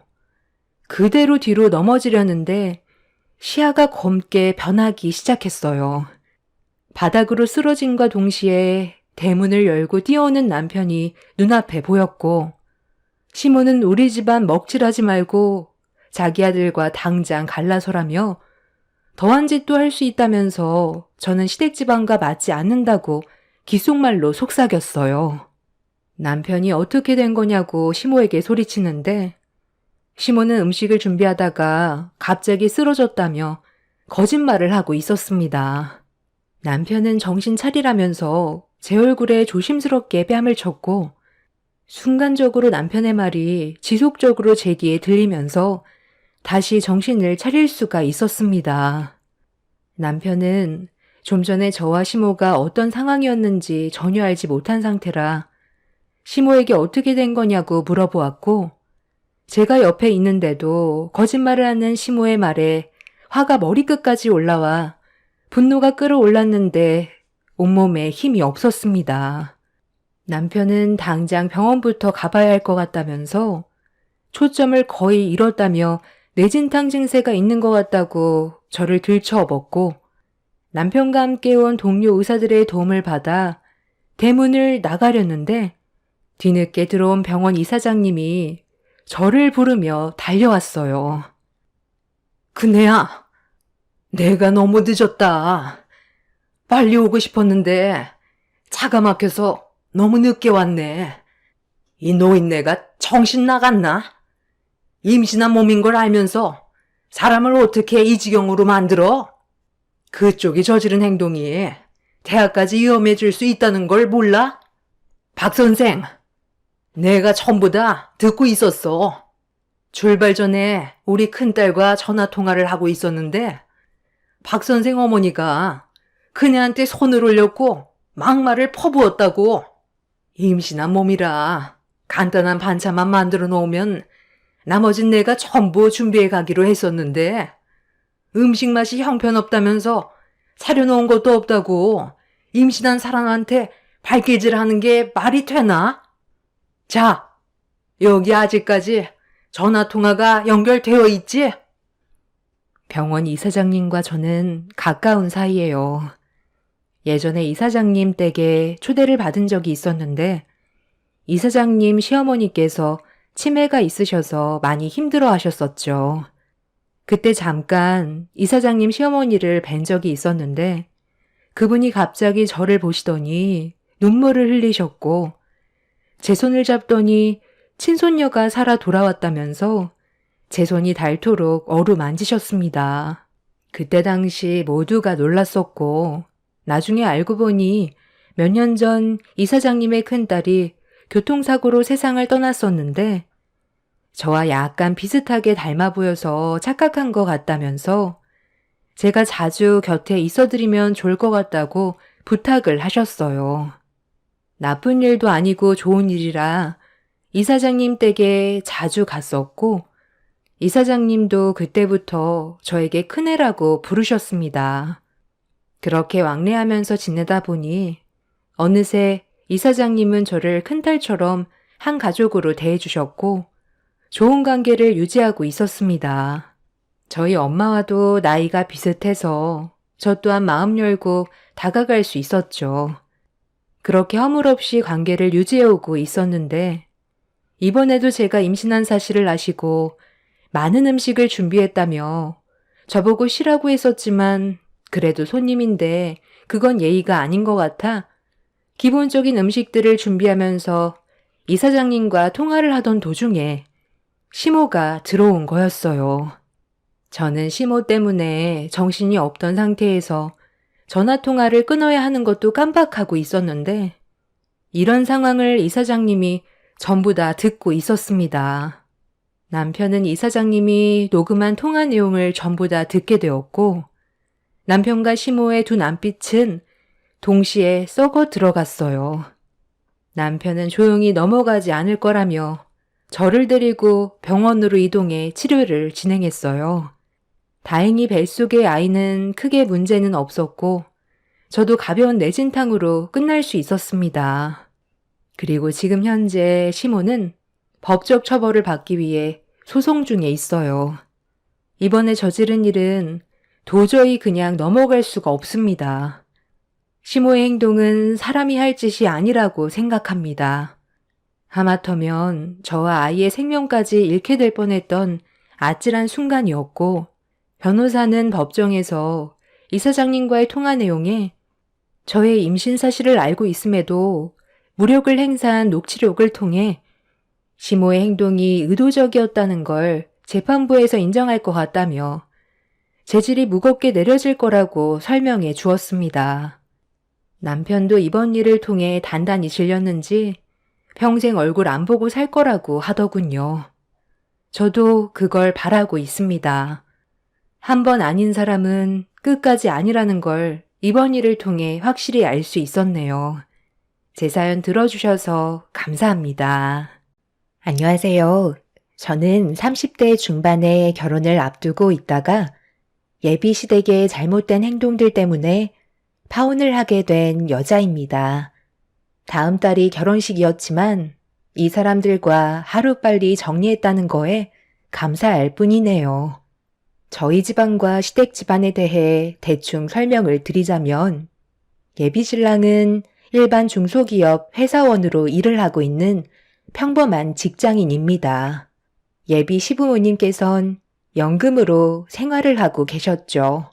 그대로 뒤로 넘어지려는데 시야가 검게 변하기 시작했어요. 바닥으로 쓰러짐과 동시에 대문을 열고 뛰어오는 남편이 눈앞에 보였고 시모는 우리 집안 먹칠하지 말고 자기 아들과 당장 갈라서라며 더한 짓도 할 수 있다면서 저는 시댁집안과 맞지 않는다고 귓속말로 속삭였어요. 남편이 어떻게 된 거냐고 시모에게 소리치는데 시모는 음식을 준비하다가 갑자기 쓰러졌다며 거짓말을 하고 있었습니다. 남편은 정신 차리라면서 제 얼굴에 조심스럽게 뺨을 쳤고 순간적으로 남편의 말이 지속적으로 제 귀에 들리면서 다시 정신을 차릴 수가 있었습니다. 남편은 좀 전에 저와 시모가 어떤 상황이었는지 전혀 알지 못한 상태라 시모에게 어떻게 된 거냐고 물어보았고 제가 옆에 있는데도 거짓말을 하는 시모의 말에 화가 머리끝까지 올라와 분노가 끌어올랐는데 온몸에 힘이 없었습니다. 남편은 당장 병원부터 가봐야 할 것 같다면서 초점을 거의 잃었다며 뇌진탕 증세가 있는 것 같다고 저를 들쳐업었고 남편과 함께 온 동료 의사들의 도움을 받아 대문을 나가려는데 뒤늦게 들어온 병원 이사장님이 저를 부르며 달려왔어요.
그네야, 내가 너무 늦었다. 빨리 오고 싶었는데 차가 막혀서 너무 늦게 왔네. 이 노인네가 정신 나갔나? 임신한 몸인 걸 알면서 사람을 어떻게 이 지경으로 만들어? 그쪽이 저지른 행동이 대학까지 위험해질 수 있다는 걸 몰라? 박 선생, 내가 전부 다 듣고 있었어. 출발 전에 우리 큰딸과 전화 통화를 하고 있었는데 박 선생 어머니가 그녀한테 손을 올렸고 막말을 퍼부었다고. 임신한 몸이라 간단한 반찬만 만들어 놓으면 나머진 내가 전부 준비해 가기로 했었는데 음식 맛이 형편없다면서 차려놓은 것도 없다고 임신한 사람한테 발길질하는 게 말이 되나? 자, 여기 아직까지 전화 통화가 연결되어 있지?
병원 이사장님과 저는 가까운 사이예요. 예전에 이사장님 댁에 초대를 받은 적이 있었는데 이사장님 시어머니께서 치매가 있으셔서 많이 힘들어 하셨었죠. 그때 잠깐 이사장님 시어머니를 뵌 적이 있었는데 그분이 갑자기 저를 보시더니 눈물을 흘리셨고 제 손을 잡더니 친손녀가 살아 돌아왔다면서 제 손이 닳도록 어루만지셨습니다. 그때 당시 모두가 놀랐었고 나중에 알고 보니 몇 년 전 이사장님의 큰딸이 교통사고로 세상을 떠났었는데 저와 약간 비슷하게 닮아 보여서 착각한 것 같다면서 제가 자주 곁에 있어드리면 좋을 것 같다고 부탁을 하셨어요. 나쁜 일도 아니고 좋은 일이라 이사장님 댁에 자주 갔었고 이사장님도 그때부터 저에게 큰애라고 부르셨습니다. 그렇게 왕래하면서 지내다 보니 어느새 이사장님은 저를 큰딸처럼 한 가족으로 대해주셨고 좋은 관계를 유지하고 있었습니다. 저희 엄마와도 나이가 비슷해서 저 또한 마음 열고 다가갈 수 있었죠. 그렇게 허물없이 관계를 유지해오고 있었는데 이번에도 제가 임신한 사실을 아시고 많은 음식을 준비했다며 저보고 쉬라고 했었지만 그래도 손님인데 그건 예의가 아닌 것 같아 기본적인 음식들을 준비하면서 이사장님과 통화를 하던 도중에 시모가 들어온 거였어요. 저는 시모 때문에 정신이 없던 상태에서 전화통화를 끊어야 하는 것도 깜빡하고 있었는데 이런 상황을 이사장님이 전부 다 듣고 있었습니다. 남편은 이사장님이 녹음한 통화 내용을 전부 다 듣게 되었고 남편과 시모의 두 남빛은 동시에 썩어 들어갔어요. 남편은 조용히 넘어가지 않을 거라며 저를 데리고 병원으로 이동해 치료를 진행했어요. 다행히 뱃속의 아이는 크게 문제는 없었고 저도 가벼운 뇌진탕으로 끝날 수 있었습니다. 그리고 지금 현재 시모는 법적 처벌을 받기 위해 소송 중에 있어요. 이번에 저지른 일은 도저히 그냥 넘어갈 수가 없습니다. 시모의 행동은 사람이 할 짓이 아니라고 생각합니다. 하마터면 저와 아이의 생명까지 잃게 될 뻔했던 아찔한 순간이었고 변호사는 법정에서 이사장님과의 통화 내용에 저의 임신 사실을 알고 있음에도 무력을 행사한 녹취록을 통해 시모의 행동이 의도적이었다는 걸 재판부에서 인정할 것 같다며 재질이 무겁게 내려질 거라고 설명해 주었습니다. 남편도 이번 일을 통해 단단히 질렸는지 평생 얼굴 안 보고 살 거라고 하더군요. 저도 그걸 바라고 있습니다. 한 번 아닌 사람은 끝까지 아니라는 걸 이번 일을 통해 확실히 알 수 있었네요. 제 사연 들어주셔서 감사합니다. 안녕하세요. 저는 30대 중반에 결혼을 앞두고 있다가 예비 시댁의 잘못된 행동들 때문에 파혼을 하게 된 여자입니다. 다음 달이 결혼식이었지만 이 사람들과 하루빨리 정리했다는 거에 감사할 뿐이네요. 저희 집안과 시댁 집안에 대해 대충 설명을 드리자면 예비 신랑은 일반 중소기업 회사원으로 일을 하고 있는 평범한 직장인입니다. 예비 시부모님께선 연금으로 생활을 하고 계셨죠.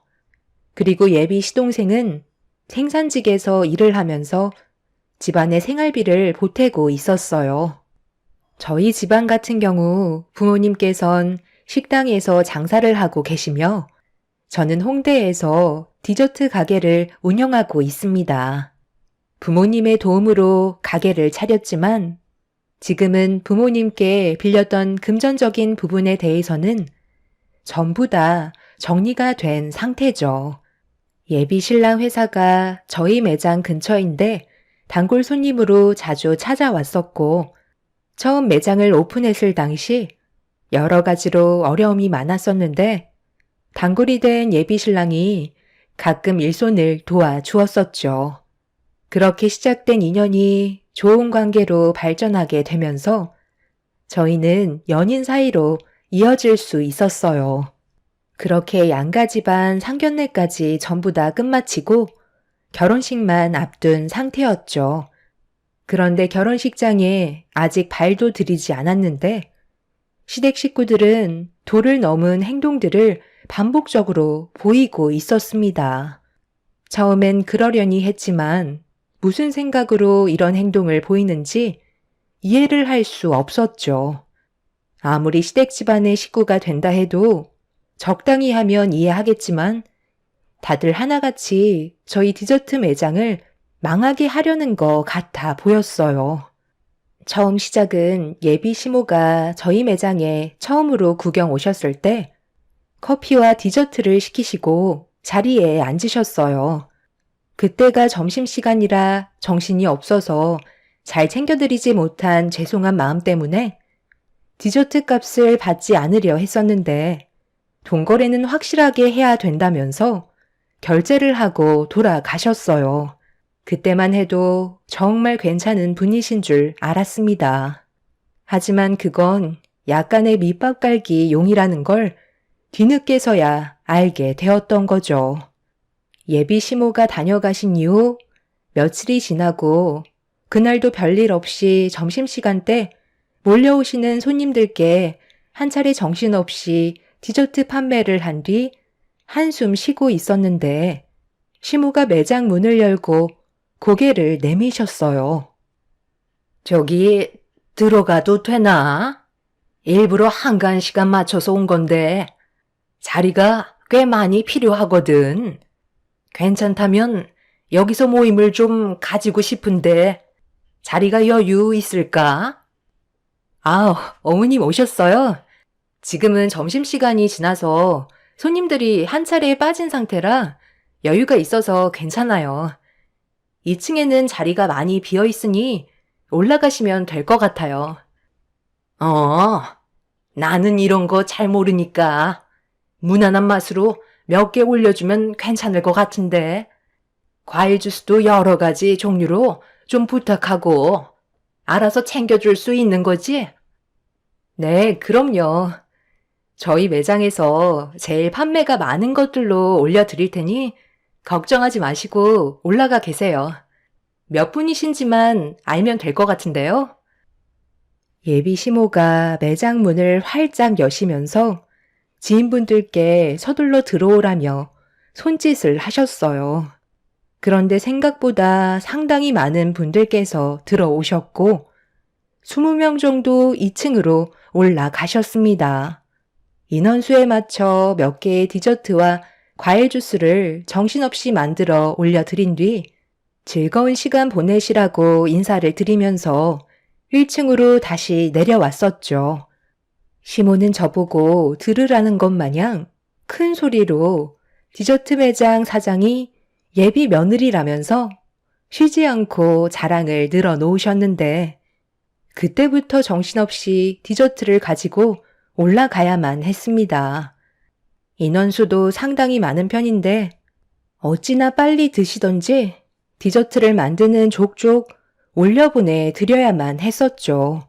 그리고 예비 시동생은 생산직에서 일을 하면서 집안의 생활비를 보태고 있었어요. 저희 집안 같은 경우 부모님께선 식당에서 장사를 하고 계시며 저는 홍대에서 디저트 가게를 운영하고 있습니다. 부모님의 도움으로 가게를 차렸지만 지금은 부모님께 빌렸던 금전적인 부분에 대해서는 전부 다 정리가 된 상태죠. 예비 신랑 회사가 저희 매장 근처인데 단골 손님으로 자주 찾아왔었고 처음 매장을 오픈했을 당시 여러 가지로 어려움이 많았었는데 단골이 된 예비 신랑이 가끔 일손을 도와주었었죠. 그렇게 시작된 인연이 좋은 관계로 발전하게 되면서
저희는 연인 사이로 이어질 수 있었어요. 그렇게 양가 집안 상견례까지 전부 다 끝마치고 결혼식만 앞둔 상태였죠. 그런데 결혼식장에 아직 발도 들이지 않았는데 시댁 식구들은 도를 넘은 행동들을 반복적으로 보이고 있었습니다. 처음엔 그러려니 했지만 무슨 생각으로 이런 행동을 보이는지 이해를 할 수 없었죠. 아무리 시댁 집안의 식구가 된다 해도 적당히 하면 이해하겠지만 다들 하나같이 저희 디저트 매장을 망하게 하려는 것 같아 보였어요. 처음 시작은 예비 시모가 저희 매장에 처음으로 구경 오셨을 때 커피와 디저트를 시키시고 자리에 앉으셨어요. 그때가 점심시간이라 정신이 없어서 잘 챙겨드리지 못한 죄송한 마음 때문에 디저트 값을 받지 않으려 했었는데 돈거래는 확실하게 해야 된다면서 결제를 하고 돌아가셨어요. 그때만 해도 정말 괜찮은 분이신 줄 알았습니다. 하지만 그건 약간의 밑밥 깔기 용이라는 걸 뒤늦게서야 알게 되었던 거죠. 예비 시모가 다녀가신 이후 며칠이 지나고 그날도 별일 없이 점심시간 때 몰려오시는 손님들께 한 차례 정신없이 디저트 판매를 한 뒤 한숨 쉬고 있었는데 시모가 매장 문을 열고 고개를 내미셨어요.
저기 들어가도 되나? 일부러 한가한 시간 맞춰서 온 건데 자리가 꽤 많이 필요하거든. 괜찮다면 여기서 모임을 좀 가지고 싶은데 자리가 여유 있을까?
어머님 오셨어요? 지금은 점심시간이 지나서 손님들이 한 차례 빠진 상태라 여유가 있어서 괜찮아요. 2층에는 자리가 많이 비어 있으니 올라가시면 될 것 같아요.
나는 이런 거 잘 모르니까 무난한 맛으로 몇 개 올려주면 괜찮을 것 같은데 과일 주스도 여러 가지 종류로 좀 부탁하고 알아서 챙겨줄 수 있는 거지?
네, 그럼요. 저희 매장에서 제일 판매가 많은 것들로 올려드릴 테니 걱정하지 마시고 올라가 계세요. 몇 분이신지만 알면 될 것 같은데요.
예비 시모가 매장 문을 활짝 여시면서 지인분들께 서둘러 들어오라며 손짓을 하셨어요. 그런데 생각보다 상당히 많은 분들께서 들어오셨고 20명 정도 2층으로 올라가셨습니다. 인원수에 맞춰 몇 개의 디저트와 과일 주스를 정신없이 만들어 올려드린 뒤 즐거운 시간 보내시라고 인사를 드리면서 1층으로 다시 내려왔었죠. 시모는 저보고 들으라는 것 마냥 큰 소리로 디저트 매장 사장이 예비 며느리라면서 쉬지 않고 자랑을 늘어놓으셨는데 그때부터 정신없이 디저트를 가지고 올라가야만 했습니다. 인원수도 상당히 많은 편인데 어찌나 빨리 드시던지 디저트를 만드는 족족 올려보내 드려야만 했었죠.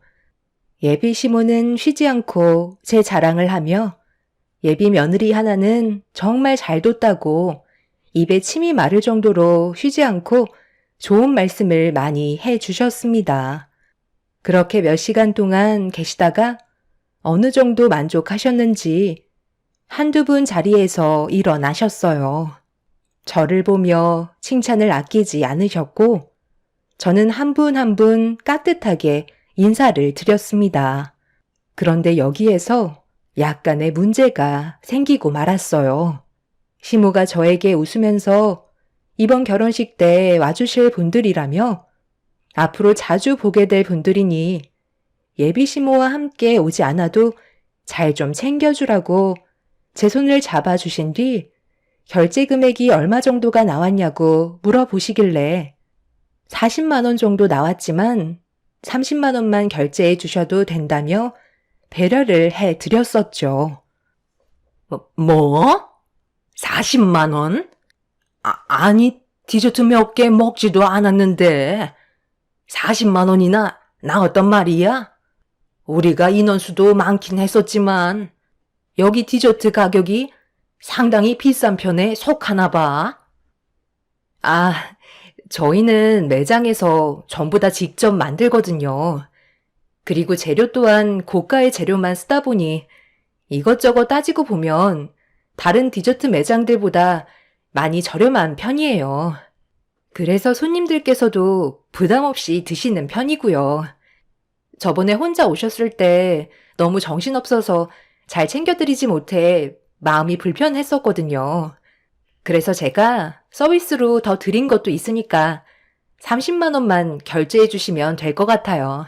예비 시모는 쉬지 않고 제 자랑을 하며 예비 며느리 하나는 정말 잘 뒀다고 입에 침이 마를 정도로 쉬지 않고 좋은 말씀을 많이 해 주셨습니다. 그렇게 몇 시간 동안 계시다가 어느 정도 만족하셨는지 한두 분 자리에서 일어나셨어요. 저를 보며 칭찬을 아끼지 않으셨고 저는 한 분 한 분 깍듯하게 인사를 드렸습니다. 그런데 여기에서 약간의 문제가 생기고 말았어요. 시모가 저에게 웃으면서 이번 결혼식 때 와주실 분들이라며 앞으로 자주 보게 될 분들이니 예비 시모와 함께 오지 않아도 잘 좀 챙겨주라고 제 손을 잡아주신 뒤 결제 금액이 얼마 정도가 나왔냐고 물어보시길래 40만 원 정도 나왔지만 30만 원만 결제해 주셔도 된다며 배려를 해 드렸었죠.
뭐? 40만 원? 아니, 디저트 몇 개 먹지도 않았는데 40만 원이나 나왔단 말이야? 우리가 인원수도 많긴 했었지만 여기 디저트 가격이 상당히 비싼 편에 속하나 봐.
아, 저희는 매장에서 전부 다 직접 만들거든요. 그리고 재료 또한 고가의 재료만 쓰다 보니 이것저것 따지고 보면 다른 디저트 매장들보다 많이 저렴한 편이에요. 그래서 손님들께서도 부담 없이 드시는 편이고요. 저번에 혼자 오셨을 때 너무 정신없어서 잘 챙겨드리지 못해 마음이 불편했었거든요. 그래서 제가 서비스로 더 드린 것도 있으니까 30만 원만 결제해 주시면 될 것 같아요.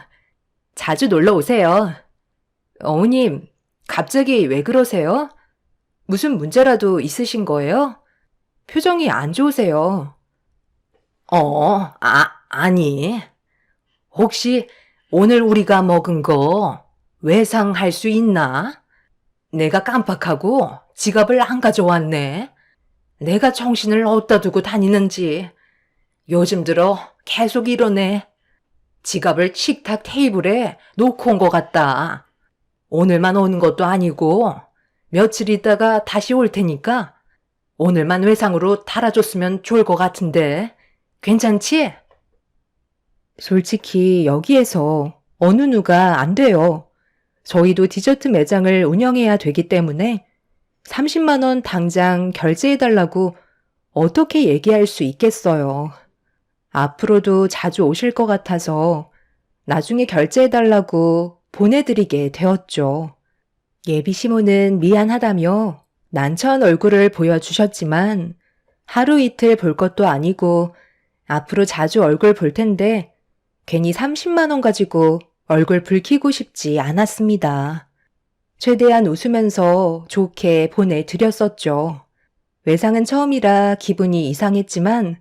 자주 놀러 오세요. 어머님, 갑자기 왜 그러세요? 무슨 문제라도 있으신 거예요? 표정이 안 좋으세요.
아니. 혹시 오늘 우리가 먹은 거 외상할 수 있나? 내가 깜빡하고 지갑을 안 가져왔네. 내가 정신을 어디다 두고 다니는지 요즘 들어 계속 이러네. 지갑을 식탁 테이블에 놓고 온 것 같다. 오늘만 오는 것도 아니고 며칠 있다가 다시 올 테니까 오늘만 외상으로 달아줬으면 좋을 것 같은데 괜찮지?
솔직히 여기에서 어느 누가 안 돼요. 저희도 디저트 매장을 운영해야 되기 때문에 30만 원 당장 결제해달라고 어떻게 얘기할 수 있겠어요. 앞으로도 자주 오실 것 같아서 나중에 결제해달라고 보내드리게 되었죠. 예비 시모는 미안하다며 난처한 얼굴을 보여주셨지만 하루 이틀 볼 것도 아니고 앞으로 자주 얼굴 볼 텐데 괜히 30만 원 가지고 얼굴 붉히고 싶지 않았습니다. 최대한 웃으면서 좋게 보내드렸었죠. 외상은 처음이라 기분이 이상했지만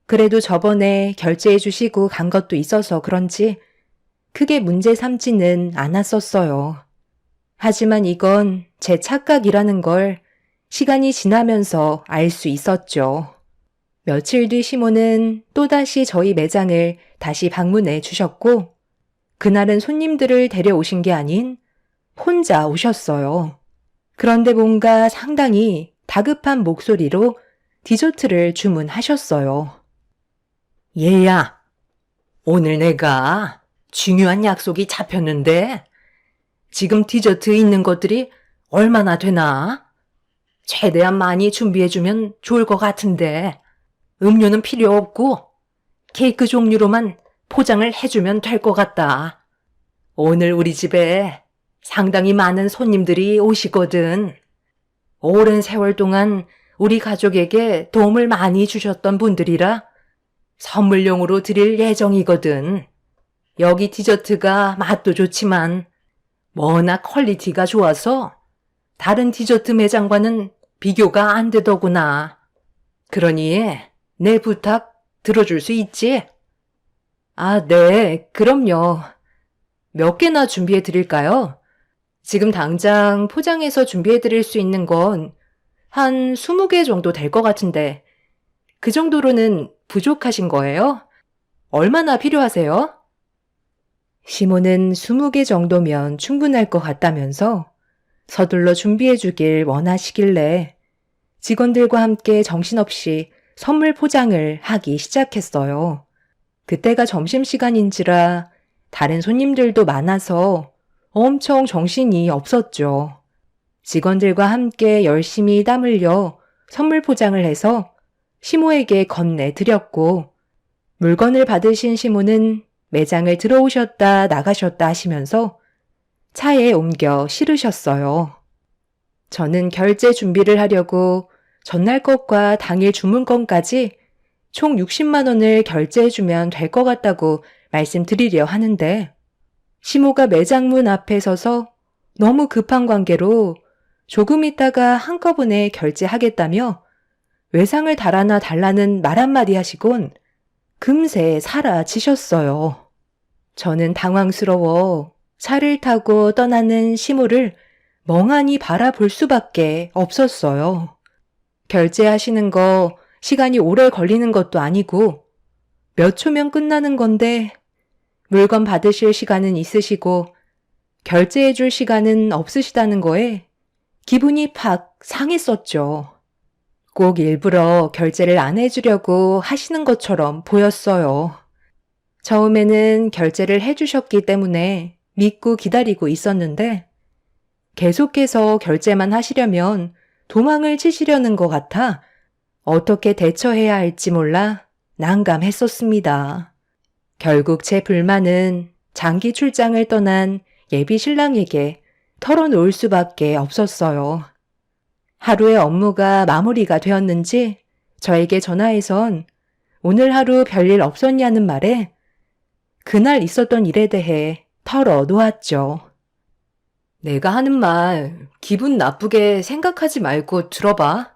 그래도 저번에 결제해 주시고 간 것도 있어서 그런지 크게 문제 삼지는 않았었어요. 하지만 이건 제 착각이라는 걸 시간이 지나면서 알 수 있었죠. 며칠 뒤 시모는 또다시 저희 매장을 다시 방문해 주셨고 그날은 손님들을 데려오신 게 아닌 혼자 오셨어요. 그런데 뭔가 상당히 다급한 목소리로 디저트를 주문하셨어요.
얘야, 오늘 내가 중요한 약속이 잡혔는데 지금 디저트 있는 것들이 얼마나 되나? 최대한 많이 준비해주면 좋을 것 같은데 음료는 필요 없고 케이크 종류로만 포장을 해주면 될 것 같다. 오늘 우리 집에 상당히 많은 손님들이 오시거든. 오랜 세월 동안 우리 가족에게 도움을 많이 주셨던 분들이라 선물용으로 드릴 예정이거든. 여기 디저트가 맛도 좋지만 워낙 퀄리티가 좋아서 다른 디저트 매장과는 비교가 안 되더구나. 그러니 내 부탁 들어줄 수 있지?
아, 네, 그럼요. 몇 개나 준비해 드릴까요? 지금 당장 포장해서 준비해 드릴 수 있는 건 한 20개 정도 될 것 같은데 그 정도로는 부족하신 거예요? 얼마나 필요하세요? 시모는 20개 정도면 충분할 것 같다면서 서둘러 준비해 주길 원하시길래 직원들과 함께 정신없이 선물 포장을 하기 시작했어요. 그때가 점심시간인지라 다른 손님들도 많아서 엄청 정신이 없었죠. 직원들과 함께 열심히 땀 흘려 선물 포장을 해서 시모에게 건네드렸고 물건을 받으신 시모는 매장을 들어오셨다 나가셨다 하시면서 차에 옮겨 실으셨어요. 저는 결제 준비를 하려고 전날 것과 당일 주문건까지 총 60만 원을 결제해주면 될 것 같다고 말씀드리려 하는데 시모가 매장 문 앞에 서서 너무 급한 관계로 조금 있다가 한꺼번에 결제하겠다며 외상을 달아나 달라는 말 한마디 하시곤 금세 사라지셨어요. 저는 당황스러워 차를 타고 떠나는 시모를 멍하니 바라볼 수밖에 없었어요. 결제하시는 거 시간이 오래 걸리는 것도 아니고 몇 초면 끝나는 건데 물건 받으실 시간은 있으시고 결제해줄 시간은 없으시다는 거에 기분이 팍 상했었죠. 꼭 일부러 결제를 안 해주려고 하시는 것처럼 보였어요. 처음에는 결제를 해주셨기 때문에 믿고 기다리고 있었는데 계속해서 결제만 하시려면 도망을 치시려는 것 같아 어떻게 대처해야 할지 몰라 난감했었습니다. 결국 제 불만은 장기 출장을 떠난 예비 신랑에게 털어놓을 수밖에 없었어요. 하루의 업무가 마무리가 되었는지 저에게 전화해선 오늘 하루 별일 없었냐는 말에 그날 있었던 일에 대해 털어놓았죠. 내가 하는 말 기분 나쁘게 생각하지 말고 들어봐.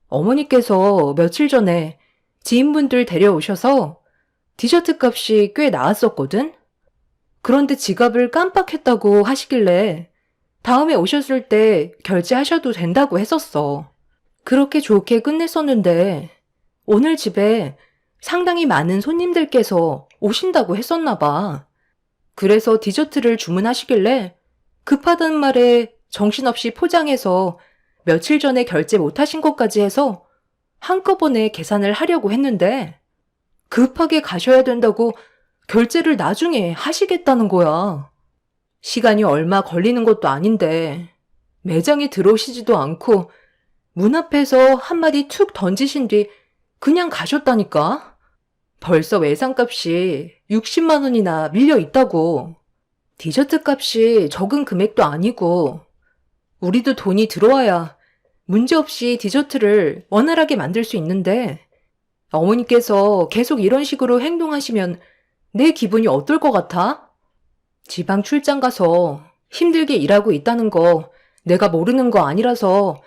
어머니께서 며칠 전에 지인분들 데려오셔서 디저트 값이 꽤 나왔었거든? 그런데 지갑을 깜빡했다고 하시길래 다음에 오셨을 때 결제하셔도 된다고 했었어. 그렇게 좋게 끝냈었는데 오늘 집에 상당히 많은 손님들께서 오신다고 했었나 봐. 그래서 디저트를 주문하시길래 급하다는 말에 정신없이 포장해서 며칠 전에 결제 못하신 것까지 해서 한꺼번에 계산을 하려고 했는데 급하게 가셔야 된다고 결제를 나중에 하시겠다는 거야. 시간이 얼마 걸리는 것도 아닌데 매장에 들어오시지도 않고 문 앞에서 한마디 툭 던지신 뒤 그냥 가셨다니까? 벌써 외상값이 60만 원이나 밀려 있다고. 디저트 값이 적은 금액도 아니고 우리도 돈이 들어와야 문제없이 디저트를 원활하게 만들 수 있는데 어머니께서 계속 이런 식으로 행동하시면 내 기분이 어떨 것 같아? 지방 출장 가서 힘들게 일하고 있다는 거 내가 모르는 거 아니라서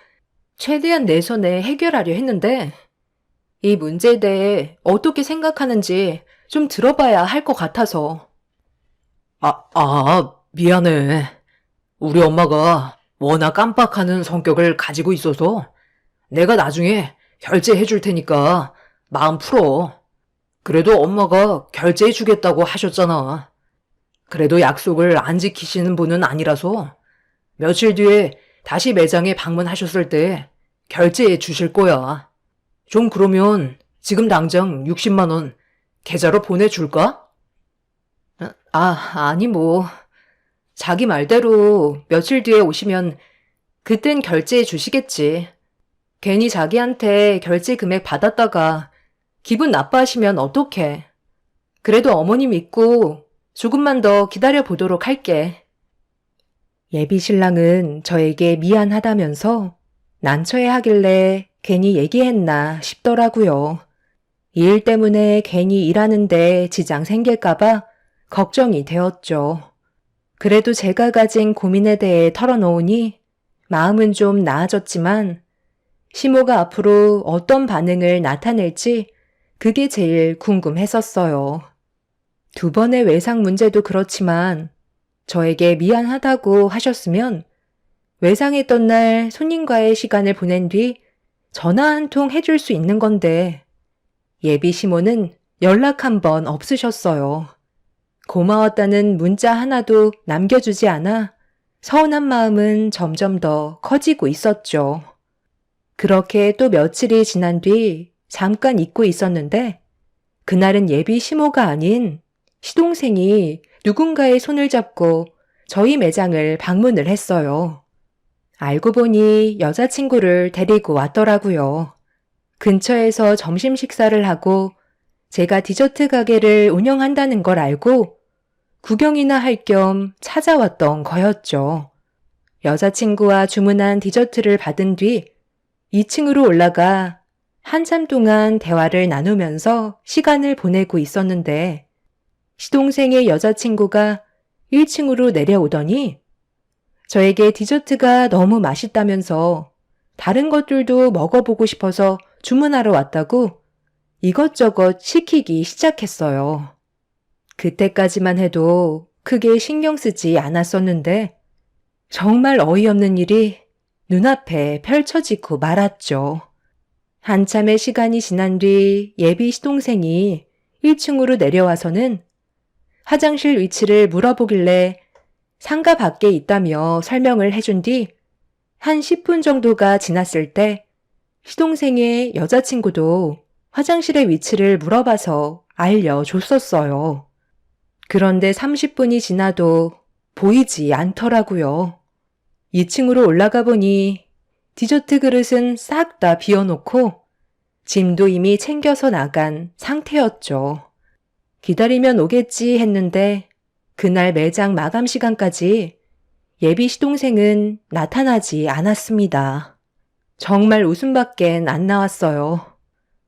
최대한 내 손에 해결하려 했는데 이 문제에 대해 어떻게 생각하는지 좀 들어봐야 할 것 같아서.
미안해. 우리 엄마가 워낙 깜빡하는 성격을 가지고 있어서 내가 나중에 결제해 줄 테니까 마음 풀어. 그래도 엄마가 결제해 주겠다고 하셨잖아. 그래도 약속을 안 지키시는 분은 아니라서 며칠 뒤에 다시 매장에 방문하셨을 때 결제해 주실 거야. 좀 그러면 지금 당장 60만 원 계좌로 보내줄까?
아니 뭐. 자기 말대로 며칠 뒤에 오시면 그땐 결제해 주시겠지. 괜히 자기한테 결제 금액 받았다가 기분 나빠하시면 어떡해. 그래도 어머니 믿고 조금만 더 기다려 보도록 할게. 예비 신랑은 저에게 미안하다면서 난처해 하길래 괜히 얘기했나 싶더라고요. 이 일 때문에 괜히 일하는데 지장 생길까봐 걱정이 되었죠. 그래도 제가 가진 고민에 대해 털어놓으니 마음은 좀 나아졌지만 시모가 앞으로 어떤 반응을 나타낼지 그게 제일 궁금했었어요. 두 번의 외상 문제도 그렇지만 저에게 미안하다고 하셨으면 외상했던 날 손님과의 시간을 보낸 뒤 전화 한 통 해줄 수 있는 건데 예비 시모는 연락 한 번 없으셨어요. 고마웠다는 문자 하나도 남겨주지 않아 서운한 마음은 점점 더 커지고 있었죠. 그렇게 또 며칠이 지난 뒤 잠깐 잊고 있었는데 그날은 예비 시모가 아닌 시동생이 누군가의 손을 잡고 저희 매장을 방문을 했어요. 알고 보니 여자친구를 데리고 왔더라고요. 근처에서 점심 식사를 하고 제가 디저트 가게를 운영한다는 걸 알고 구경이나 할 겸 찾아왔던 거였죠. 여자친구와 주문한 디저트를 받은 뒤 2층으로 올라가 한참 동안 대화를 나누면서 시간을 보내고 있었는데 시동생의 여자친구가 1층으로 내려오더니 저에게 디저트가 너무 맛있다면서 다른 것들도 먹어보고 싶어서 주문하러 왔다고 이것저것 시키기 시작했어요. 그때까지만 해도 크게 신경 쓰지 않았었는데 정말 어이없는 일이 눈앞에 펼쳐지고 말았죠. 한참의 시간이 지난 뒤 예비 시동생이 1층으로 내려와서는 화장실 위치를 물어보길래 상가 밖에 있다며 설명을 해준 뒤 한 10분 정도가 지났을 때 시동생의 여자친구도 화장실의 위치를 물어봐서 알려줬었어요. 그런데 30분이 지나도 보이지 않더라고요. 2층으로 올라가 보니 디저트 그릇은 싹 다 비워놓고 짐도 이미 챙겨서 나간 상태였죠. 기다리면 오겠지 했는데 그날 매장 마감 시간까지 예비 시동생은 나타나지 않았습니다. 정말 웃음밖엔 안 나왔어요.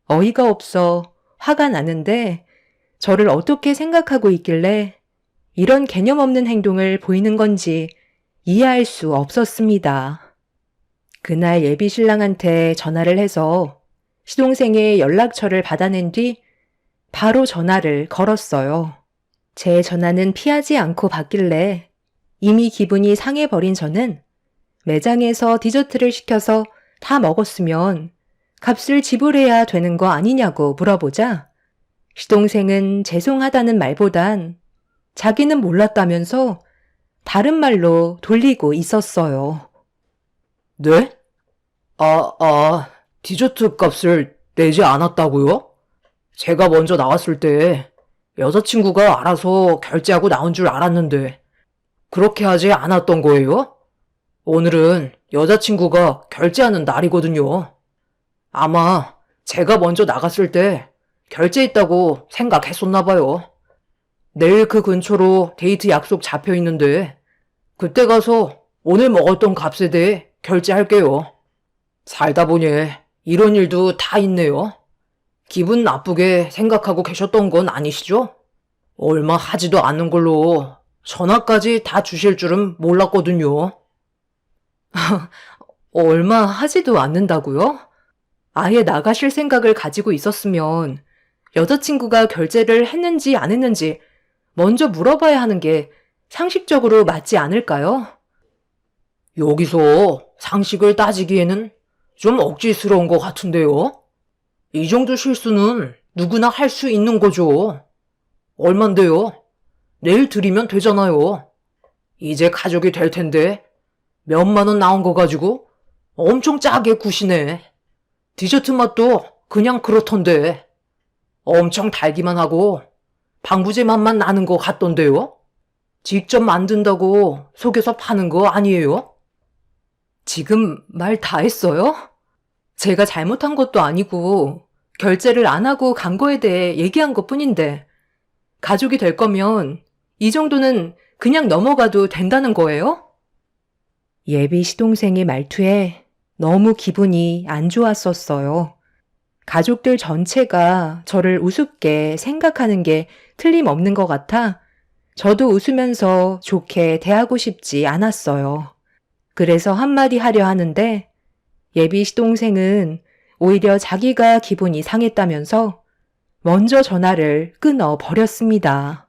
어이가 없어 화가 나는데 저를 어떻게 생각하고 있길래 이런 개념 없는 행동을 보이는 건지 이해할 수 없었습니다. 그날 예비 신랑한테 전화를 해서 시동생의 연락처를 받아낸 뒤 바로 전화를 걸었어요. 제 전화는 피하지 않고 받길래 이미 기분이 상해버린 저는 매장에서 디저트를 시켜서 다 먹었으면 값을 지불해야 되는 거 아니냐고 물어보자 시동생은 죄송하다는 말보단 자기는 몰랐다면서 다른 말로 돌리고 있었어요.
네? 디저트 값을 내지 않았다고요? 제가 먼저 나왔을 때 여자친구가 알아서 결제하고 나온 줄 알았는데 그렇게 하지 않았던 거예요? 오늘은 여자친구가 결제하는 날이거든요. 아마 제가 먼저 나갔을 때 결제했다고 생각했었나 봐요. 내일 그 근처로 데이트 약속 잡혀 있는데 그때 가서 오늘 먹었던 값에 대해 결제할게요. 살다 보니 이런 일도 다 있네요. 기분 나쁘게 생각하고 계셨던 건 아니시죠? 얼마 하지도 않는 걸로 전화까지 다 주실 줄은 몰랐거든요.
얼마 하지도 않는다고요? 아예 나가실 생각을 가지고 있었으면 여자친구가 결제를 했는지 안 했는지 먼저 물어봐야 하는 게 상식적으로 맞지 않을까요?
여기서 상식을 따지기에는 좀 억지스러운 것 같은데요. 이 정도 실수는 누구나 할 수 있는 거죠. 얼만데요? 내일 드리면 되잖아요. 이제 가족이 될 텐데 몇만 원 나온 거 가지고 엄청 짜게 구시네. 디저트 맛도 그냥 그렇던데 엄청 달기만 하고 방부제 맛만 나는 거 같던데요. 직접 만든다고 속여서 파는 거 아니에요?
지금 말 다 했어요? 제가 잘못한 것도 아니고 결제를 안 하고 간 거에 대해 얘기한 것 뿐인데 가족이 될 거면 이 정도는 그냥 넘어가도 된다는 거예요? 예비 시동생의 말투에 너무 기분이 안 좋았었어요. 가족들 전체가 저를 우습게 생각하는 게 틀림없는 것 같아 저도 웃으면서 좋게 대하고 싶지 않았어요. 그래서 한마디 하려 하는데 예비 시동생은 오히려 자기가 기분이 상했다면서 먼저 전화를 끊어 버렸습니다.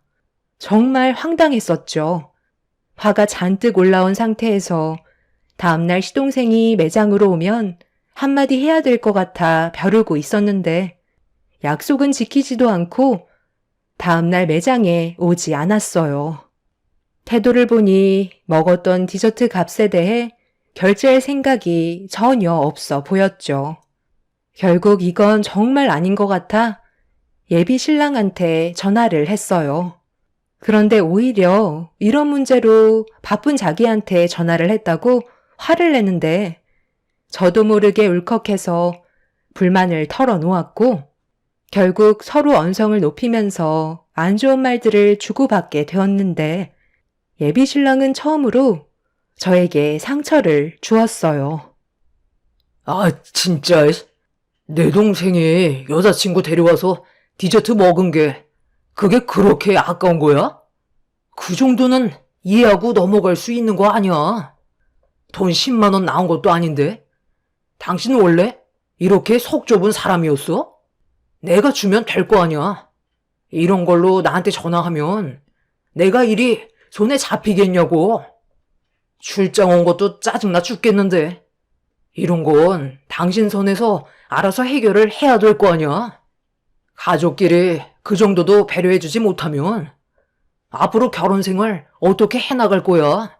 정말 황당했었죠. 화가 잔뜩 올라온 상태에서 다음날 시동생이 매장으로 오면 한마디 해야 될 것 같아 벼르고 있었는데 약속은 지키지도 않고 다음날 매장에 오지 않았어요. 태도를 보니 먹었던 디저트 값에 대해 결제할 생각이 전혀 없어 보였죠. 결국 이건 정말 아닌 것 같아 예비 신랑한테 전화를 했어요. 그런데 오히려 이런 문제로 바쁜 자기한테 전화를 했다고 화를 내는데 저도 모르게 울컥해서 불만을 털어놓았고 결국 서로 언성을 높이면서 안 좋은 말들을 주고받게 되었는데 예비 신랑은 처음으로 저에게 상처를 주었어요.
진짜 내 동생이 여자친구 데려와서 디저트 먹은 게 그게 그렇게 아까운 거야? 그 정도는 이해하고 넘어갈 수 있는 거 아니야. 돈 10만 원 나온 것도 아닌데. 당신 원래 이렇게 속 좁은 사람이었어? 내가 주면 될 거 아니야. 이런 걸로 나한테 전화하면 내가 일이 손에 잡히겠냐고. 출장 온 것도 짜증나 죽겠는데. 이런 건 당신 선에서 알아서 해결을 해야 될 거 아니야. 가족끼리 그 정도도 배려해주지 못하면 앞으로 결혼 생활 어떻게 해나갈 거야?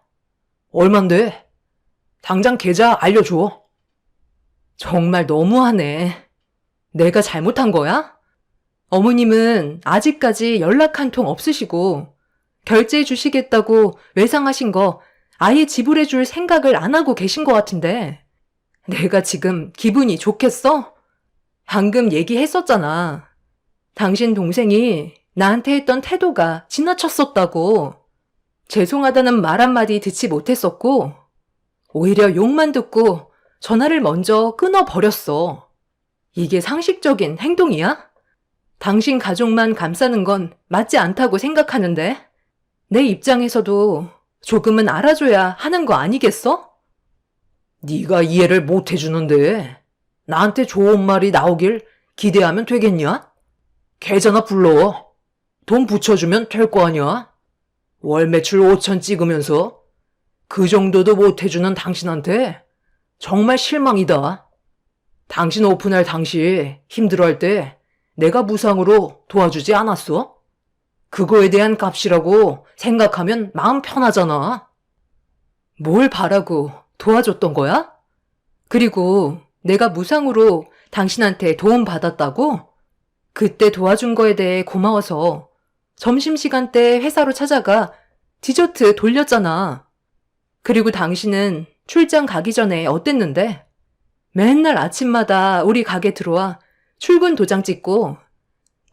얼만데? 당장 계좌 알려줘.
정말 너무하네. 내가 잘못한 거야? 어머님은 아직까지 연락 한 통 없으시고 결제해 주시겠다고 외상하신 거 아예 지불해 줄 생각을 안 하고 계신 것 같은데 내가 지금 기분이 좋겠어? 방금 얘기했었잖아. 당신 동생이 나한테 했던 태도가 지나쳤었다고. 죄송하다는 말 한마디 듣지 못했었고 오히려 욕만 듣고 전화를 먼저 끊어버렸어. 이게 상식적인 행동이야? 당신 가족만 감싸는 건 맞지 않다고 생각하는데 내 입장에서도 조금은 알아줘야 하는 거 아니겠어?
네가 이해를 못 해주는데 나한테 좋은 말이 나오길 기대하면 되겠냐? 계좌나 불러. 돈 붙여주면 될 거 아니야? 월 매출 5천 찍으면서 그 정도도 못 해주는 당신한테 정말 실망이다. 당신 오픈할 당시 힘들어할 때 내가 무상으로 도와주지 않았어? 그거에 대한 값이라고 생각하면 마음 편하잖아.
뭘 바라고 도와줬던 거야? 그리고 내가 무상으로 당신한테 도움 받았다고? 그때 도와준 거에 대해 고마워서 점심시간 때 회사로 찾아가 디저트 돌렸잖아. 그리고 당신은 출장 가기 전에 어땠는데? 맨날 아침마다 우리 가게 들어와 출근 도장 찍고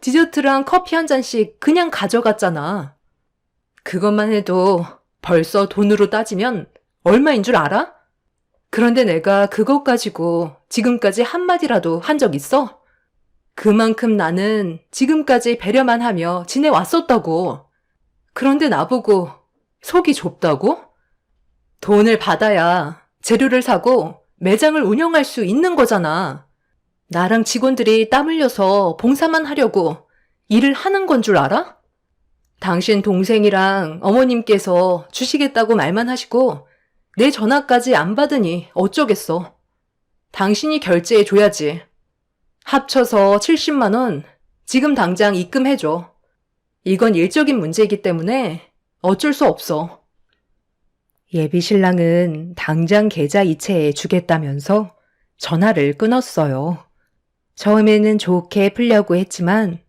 디저트랑 커피 한 잔씩 그냥 가져갔잖아. 그것만 해도 벌써 돈으로 따지면 얼마인 줄 알아? 그런데 내가 그것 가지고 지금까지 한마디라도 한 적 있어? 그만큼 나는 지금까지 배려만 하며 지내왔었다고. 그런데 나보고 속이 좁다고? 돈을 받아야 재료를 사고 매장을 운영할 수 있는 거잖아. 나랑 직원들이 땀 흘려서 봉사만 하려고 일을 하는 건 줄 알아? 당신 동생이랑 어머님께서 주시겠다고 말만 하시고 내 전화까지 안 받으니 어쩌겠어. 당신이 결제해 줘야지. 합쳐서 70만 원 지금 당장 입금해줘. 이건 일적인 문제이기 때문에 어쩔 수 없어. 예비 신랑은 당장 계좌 이체해 주겠다면서 전화를 끊었어요. 처음에는 좋게 풀려고 했지만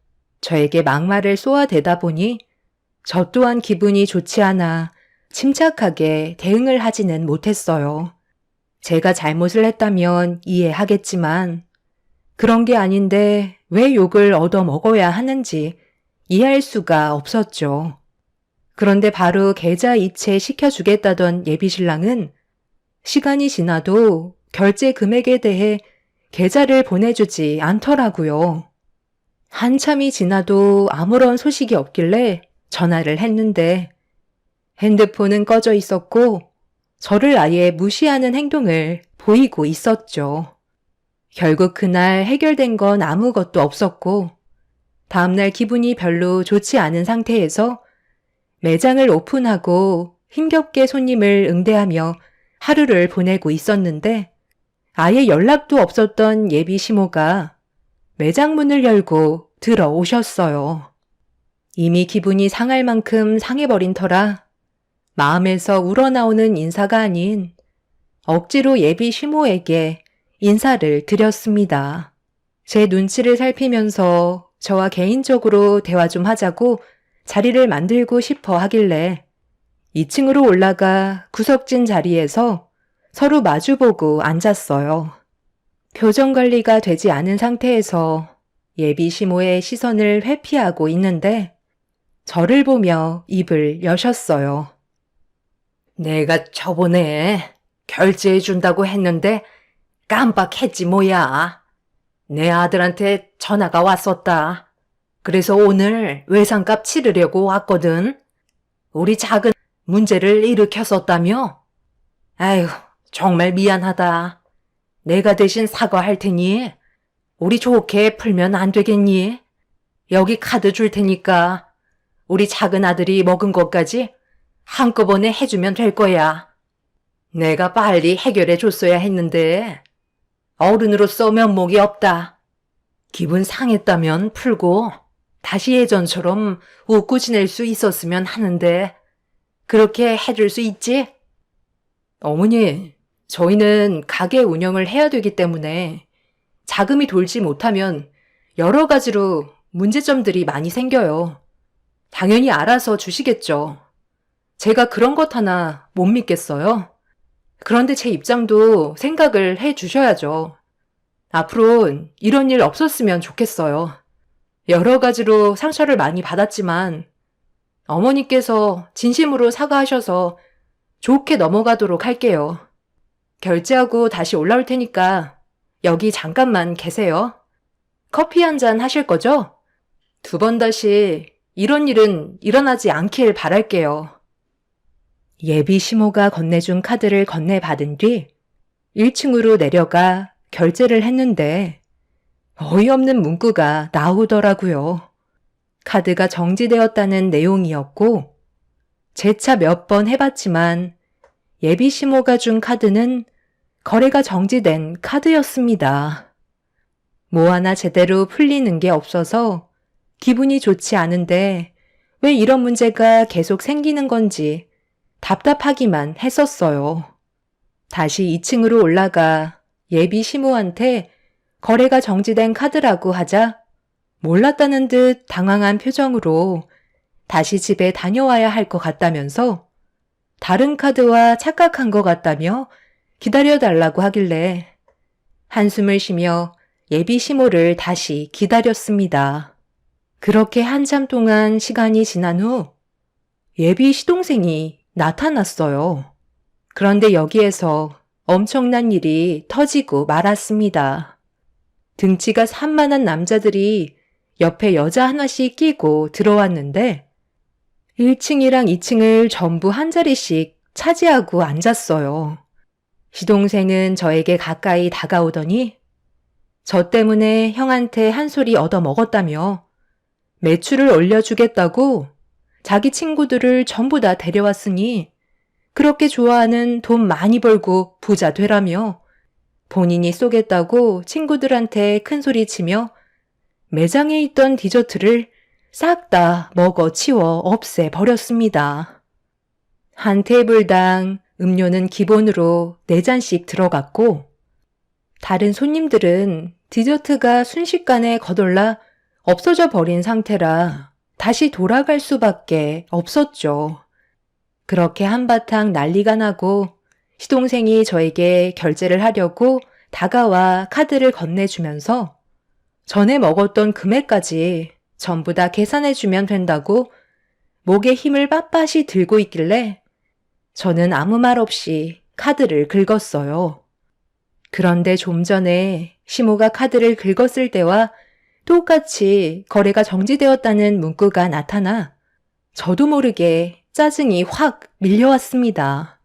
저에게 막말을 쏘아대다 보니 저 또한 기분이 좋지 않아 침착하게 대응을 하지는 못했어요. 제가 잘못을 했다면 이해하겠지만 그런 게 아닌데 왜 욕을 얻어먹어야 하는지 이해할 수가 없었죠. 그런데 바로 계좌 이체 시켜주겠다던 예비신랑은 시간이 지나도 결제 금액에 대해 계좌를 보내주지 않더라고요. 한참이 지나도 아무런 소식이 없길래 전화를 했는데 핸드폰은 꺼져 있었고 저를 아예 무시하는 행동을 보이고 있었죠. 결국 그날 해결된 건 아무것도 없었고 다음날 기분이 별로 좋지 않은 상태에서 매장을 오픈하고 힘겹게 손님을 응대하며 하루를 보내고 있었는데 아예 연락도 없었던 예비 시모가 매장 문을 열고 들어오셨어요. 이미 기분이 상할 만큼 상해버린 터라 마음에서 우러나오는 인사가 아닌 억지로 예비 시모에게 인사를 드렸습니다. 제 눈치를 살피면서 저와 개인적으로 대화 좀 하자고 자리를 만들고 싶어 하길래 2층으로 올라가 구석진 자리에서 서로 마주보고 앉았어요. 표정 관리가 되지 않은 상태에서 예비 시모의 시선을 회피하고 있는데 저를 보며 입을 여셨어요.
내가 저번에 결제해준다고 했는데 깜빡했지 뭐야. 내 아들한테 전화가 왔었다. 그래서 오늘 외상값 치르려고 왔거든. 우리 작은 문제를 일으켰었다며? 아휴, 정말 미안하다. 내가 대신 사과할 테니 우리 좋게 풀면 안 되겠니? 여기 카드 줄 테니까 우리 작은 아들이 먹은 것까지 한꺼번에 해주면 될 거야. 내가 빨리 해결해 줬어야 했는데 어른으로서 면목이 없다. 기분 상했다면 풀고
다시 예전처럼 웃고 지낼 수 있었으면 하는데 그렇게 해줄 수 있지? 어머니, 저희는 가게 운영을 해야 되기 때문에 자금이 돌지 못하면 여러 가지로 문제점들이 많이 생겨요. 당연히 알아서 주시겠죠. 제가 그런 것 하나 못 믿겠어요. 그런데 제 입장도 생각을 해 주셔야죠. 앞으로 이런 일 없었으면 좋겠어요. 여러 가지로 상처를 많이 받았지만 어머니께서 진심으로 사과하셔서 좋게 넘어가도록 할게요. 결제하고 다시 올라올 테니까 여기 잠깐만 계세요. 커피 한 잔 하실 거죠? 2번 다시 이런 일은 일어나지 않길 바랄게요. 예비 시모가 건네준 카드를 건네받은 뒤 1층으로 내려가 결제를 했는데 어이없는 문구가 나오더라고요. 카드가 정지되었다는 내용이었고 재차 몇 번 해봤지만 예비 시모가 준 카드는 거래가 정지된 카드였습니다. 뭐 하나 제대로 풀리는 게 없어서 기분이 좋지 않은데 왜 이런 문제가 계속 생기는 건지 답답하기만 했었어요. 다시 2층으로 올라가 예비 시모한테 거래가 정지된 카드라고 하자 몰랐다는 듯 당황한 표정으로 다시 집에 다녀와야 할 것 같다면서 다른 카드와 착각한 것 같다며 기다려달라고 하길래 한숨을 쉬며 예비 시모를 다시 기다렸습니다. 그렇게 한참 동안 시간이 지난 후 예비 시동생이 나타났어요. 그런데 여기에서 엄청난 일이 터지고 말았습니다. 등치가 산만한 남자들이 옆에 여자 하나씩 끼고 들어왔는데 1층이랑 2층을 전부 한 자리씩 차지하고 앉았어요. 시동생은 저에게 가까이 다가오더니 저 때문에 형한테 한 소리 얻어먹었다며 매출을 올려주겠다고 자기 친구들을 전부 다 데려왔으니 그렇게 좋아하는 돈 많이 벌고 부자 되라며 본인이 쏘겠다고 친구들한테 큰 소리 치며 매장에 있던 디저트를 싹 다 먹어 치워 없애버렸습니다. 한 테이블당 음료는 기본으로 4잔씩 들어갔고 다른 손님들은 디저트가 순식간에 거덜나 없어져 버린 상태라 다시 돌아갈 수밖에 없었죠. 그렇게 한바탕 난리가 나고 시동생이 저에게 결제를 하려고 다가와 카드를 건네주면서 전에 먹었던 금액까지 전부 다 계산해주면 된다고 목에 힘을 빳빳이 들고 있길래 저는 아무 말 없이 카드를 긁었어요. 그런데 좀 전에 시모가 카드를 긁었을 때와 똑같이 거래가 정지되었다는 문구가 나타나 저도 모르게 짜증이 확 밀려왔습니다.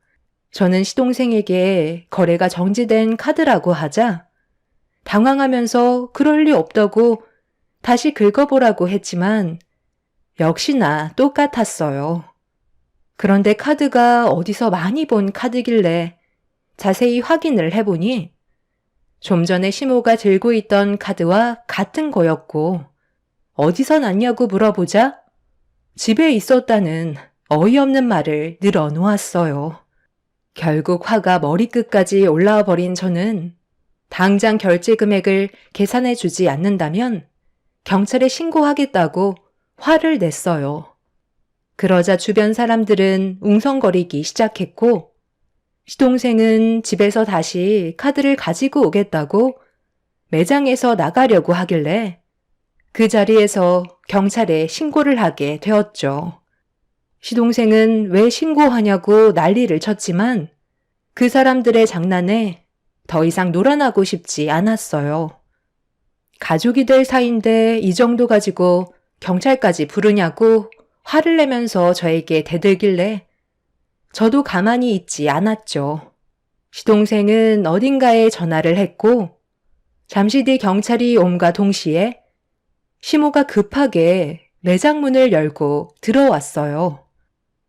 저는 시동생에게 거래가 정지된 카드라고 하자 당황하면서 그럴 리 없다고 다시 긁어보라고 했지만 역시나 똑같았어요. 그런데 카드가 어디서 많이 본 카드길래 자세히 확인을 해보니 좀 전에 시모가 들고 있던 카드와 같은 거였고 어디서 났냐고 물어보자 집에 있었다는 어이없는 말을 늘어놓았어요. 결국 화가 머리끝까지 올라와 버린 저는 당장 결제 금액을 계산해 주지 않는다면 경찰에 신고하겠다고 화를 냈어요. 그러자 주변 사람들은 웅성거리기 시작했고 시동생은 집에서 다시 카드를 가지고 오겠다고 매장에서 나가려고 하길래 그 자리에서 경찰에 신고를 하게 되었죠. 시동생은 왜 신고하냐고 난리를 쳤지만 그 사람들의 장난에 더 이상 놀아나고 싶지 않았어요. 가족이 될 사이인데 이 정도 가지고 경찰까지 부르냐고 화를 내면서 저에게 대들길래 저도 가만히 있지 않았죠. 시동생은 어딘가에 전화를 했고 잠시 뒤 경찰이 옴과 동시에 시모가 급하게 매장 문을 열고 들어왔어요.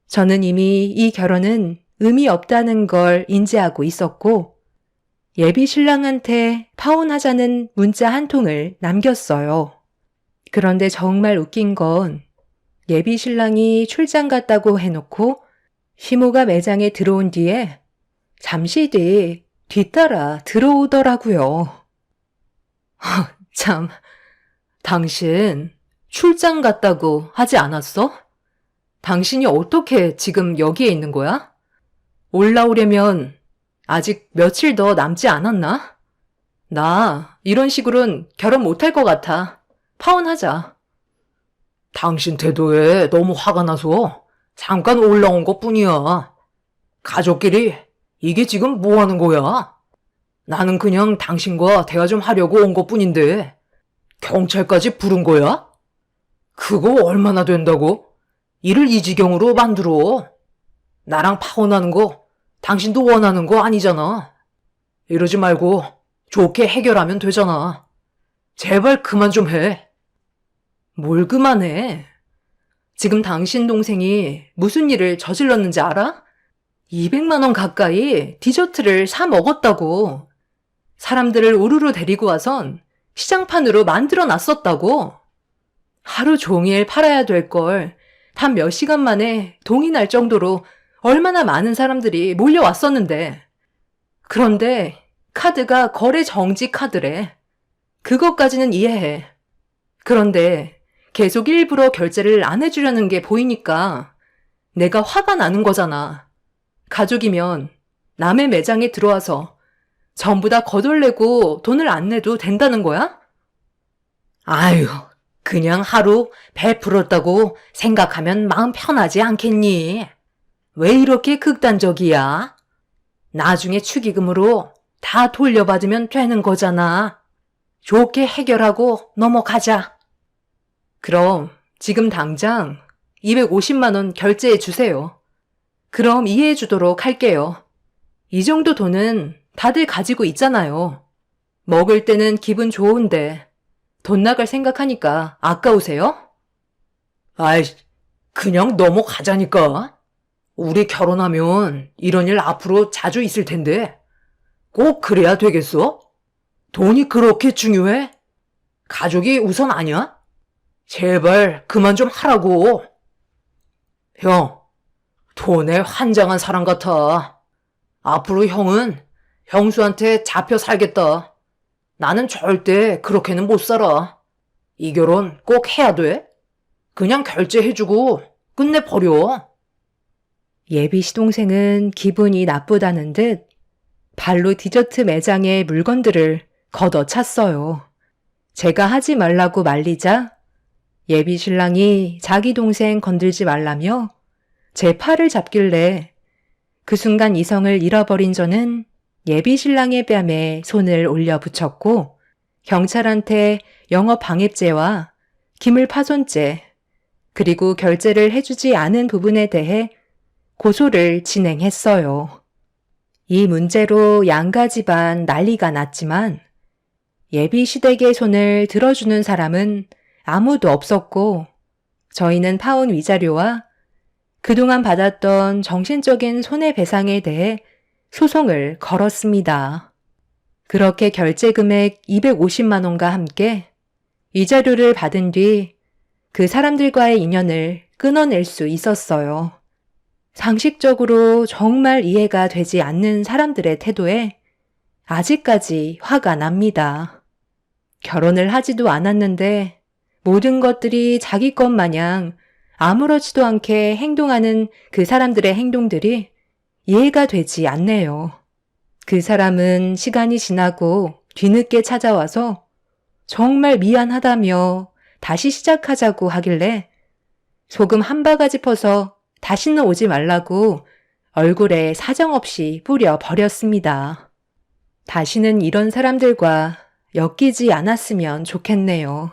저는 이미 이 결혼은 의미 없다는 걸 인지하고 있었고 예비 신랑한테 파혼하자는 문자 한 통을 남겼어요. 그런데 정말 웃긴 건 예비 신랑이 출장 갔다고 해놓고 시모가 매장에 들어온 뒤에 잠시 뒤 뒤따라 들어오더라고요. 참, 당신 출장 갔다고 하지 않았어? 당신이 어떻게 지금 여기에 있는 거야? 올라오려면 아직 며칠 더 남지 않았나? 나 이런 식으로는 결혼 못할 것 같아. 파혼하자.
당신 태도에 너무 화가 나서 잠깐 올라온 것뿐이야. 가족끼리 이게 지금 뭐 하는 거야? 나는 그냥 당신과 대화 좀 하려고 온 것뿐인데 경찰까지 부른 거야? 그거 얼마나 된다고? 일을 이 지경으로 만들어. 나랑 파혼하는 거 당신도 원하는 거 아니잖아. 이러지 말고 좋게 해결하면 되잖아. 제발 그만 좀 해.
뭘 그만해. 지금 당신 동생이 무슨 일을 저질렀는지 알아? 200만 원 가까이 디저트를 사 먹었다고. 사람들을 우르르 데리고 와선 시장판으로 만들어 놨었다고. 하루 종일 팔아야 될 걸 단 몇 시간 만에 동이 날 정도로 얼마나 많은 사람들이 몰려왔었는데. 그런데 카드가 거래 정지 카드래. 그것까지는 이해해. 그런데 계속 일부러 결제를 안 해주려는 게 보이니까 내가 화가 나는 거잖아. 가족이면 남의 매장에 들어와서 전부 다 거덜내고 돈을 안 내도 된다는 거야?
아유, 그냥 하루 베풀었다고 생각하면 마음 편하지 않겠니? 왜 이렇게 극단적이야? 나중에 축의금으로 다 돌려받으면 되는 거잖아. 좋게 해결하고 넘어가자.
그럼 지금 당장 250만 원 결제해 주세요. 그럼 이해해 주도록 할게요. 이 정도 돈은 다들 가지고 있잖아요. 먹을 때는 기분 좋은데 돈 나갈 생각하니까 아까우세요?
아이, 그냥 넘어가자니까. 우리 결혼하면 이런 일 앞으로 자주 있을 텐데 꼭 그래야 되겠어? 돈이 그렇게 중요해? 가족이 우선 아니야? 제발 그만 좀 하라고. 형, 돈에 환장한 사람 같아. 앞으로 형은 형수한테 잡혀 살겠다. 나는 절대 그렇게는 못 살아. 이 결혼 꼭 해야 돼? 그냥 결제해주고 끝내버려.
예비 시동생은 기분이 나쁘다는 듯 발로 디저트 매장의 물건들을 걷어찼어요. 제가 하지 말라고 말리자 예비 신랑이 자기 동생 건들지 말라며 제 팔을 잡길래 그 순간 이성을 잃어버린 저는 예비 신랑의 뺨에 손을 올려 붙였고 경찰한테 영업 방해죄와 기물파손죄 그리고 결제를 해주지 않은 부분에 대해 고소를 진행했어요. 이 문제로 양가 집안 난리가 났지만 예비 시댁의 손을 들어주는 사람은 아무도 없었고 저희는 파혼 위자료와 그동안 받았던 정신적인 손해배상에 대해 소송을 걸었습니다. 그렇게 결제 금액 250만 원과 함께 위자료를 받은 뒤 그 사람들과의 인연을 끊어낼 수 있었어요. 상식적으로 정말 이해가 되지 않는 사람들의 태도에 아직까지 화가 납니다. 결혼을 하지도 않았는데 모든 것들이 자기 것 마냥 아무렇지도 않게 행동하는 그 사람들의 행동들이 이해가 되지 않네요. 그 사람은 시간이 지나고 뒤늦게 찾아와서 정말 미안하다며 다시 시작하자고 하길래 소금 한 바가지 퍼서 다시는 오지 말라고 얼굴에 사정없이 뿌려 버렸습니다. 다시는 이런 사람들과 엮이지 않았으면 좋겠네요.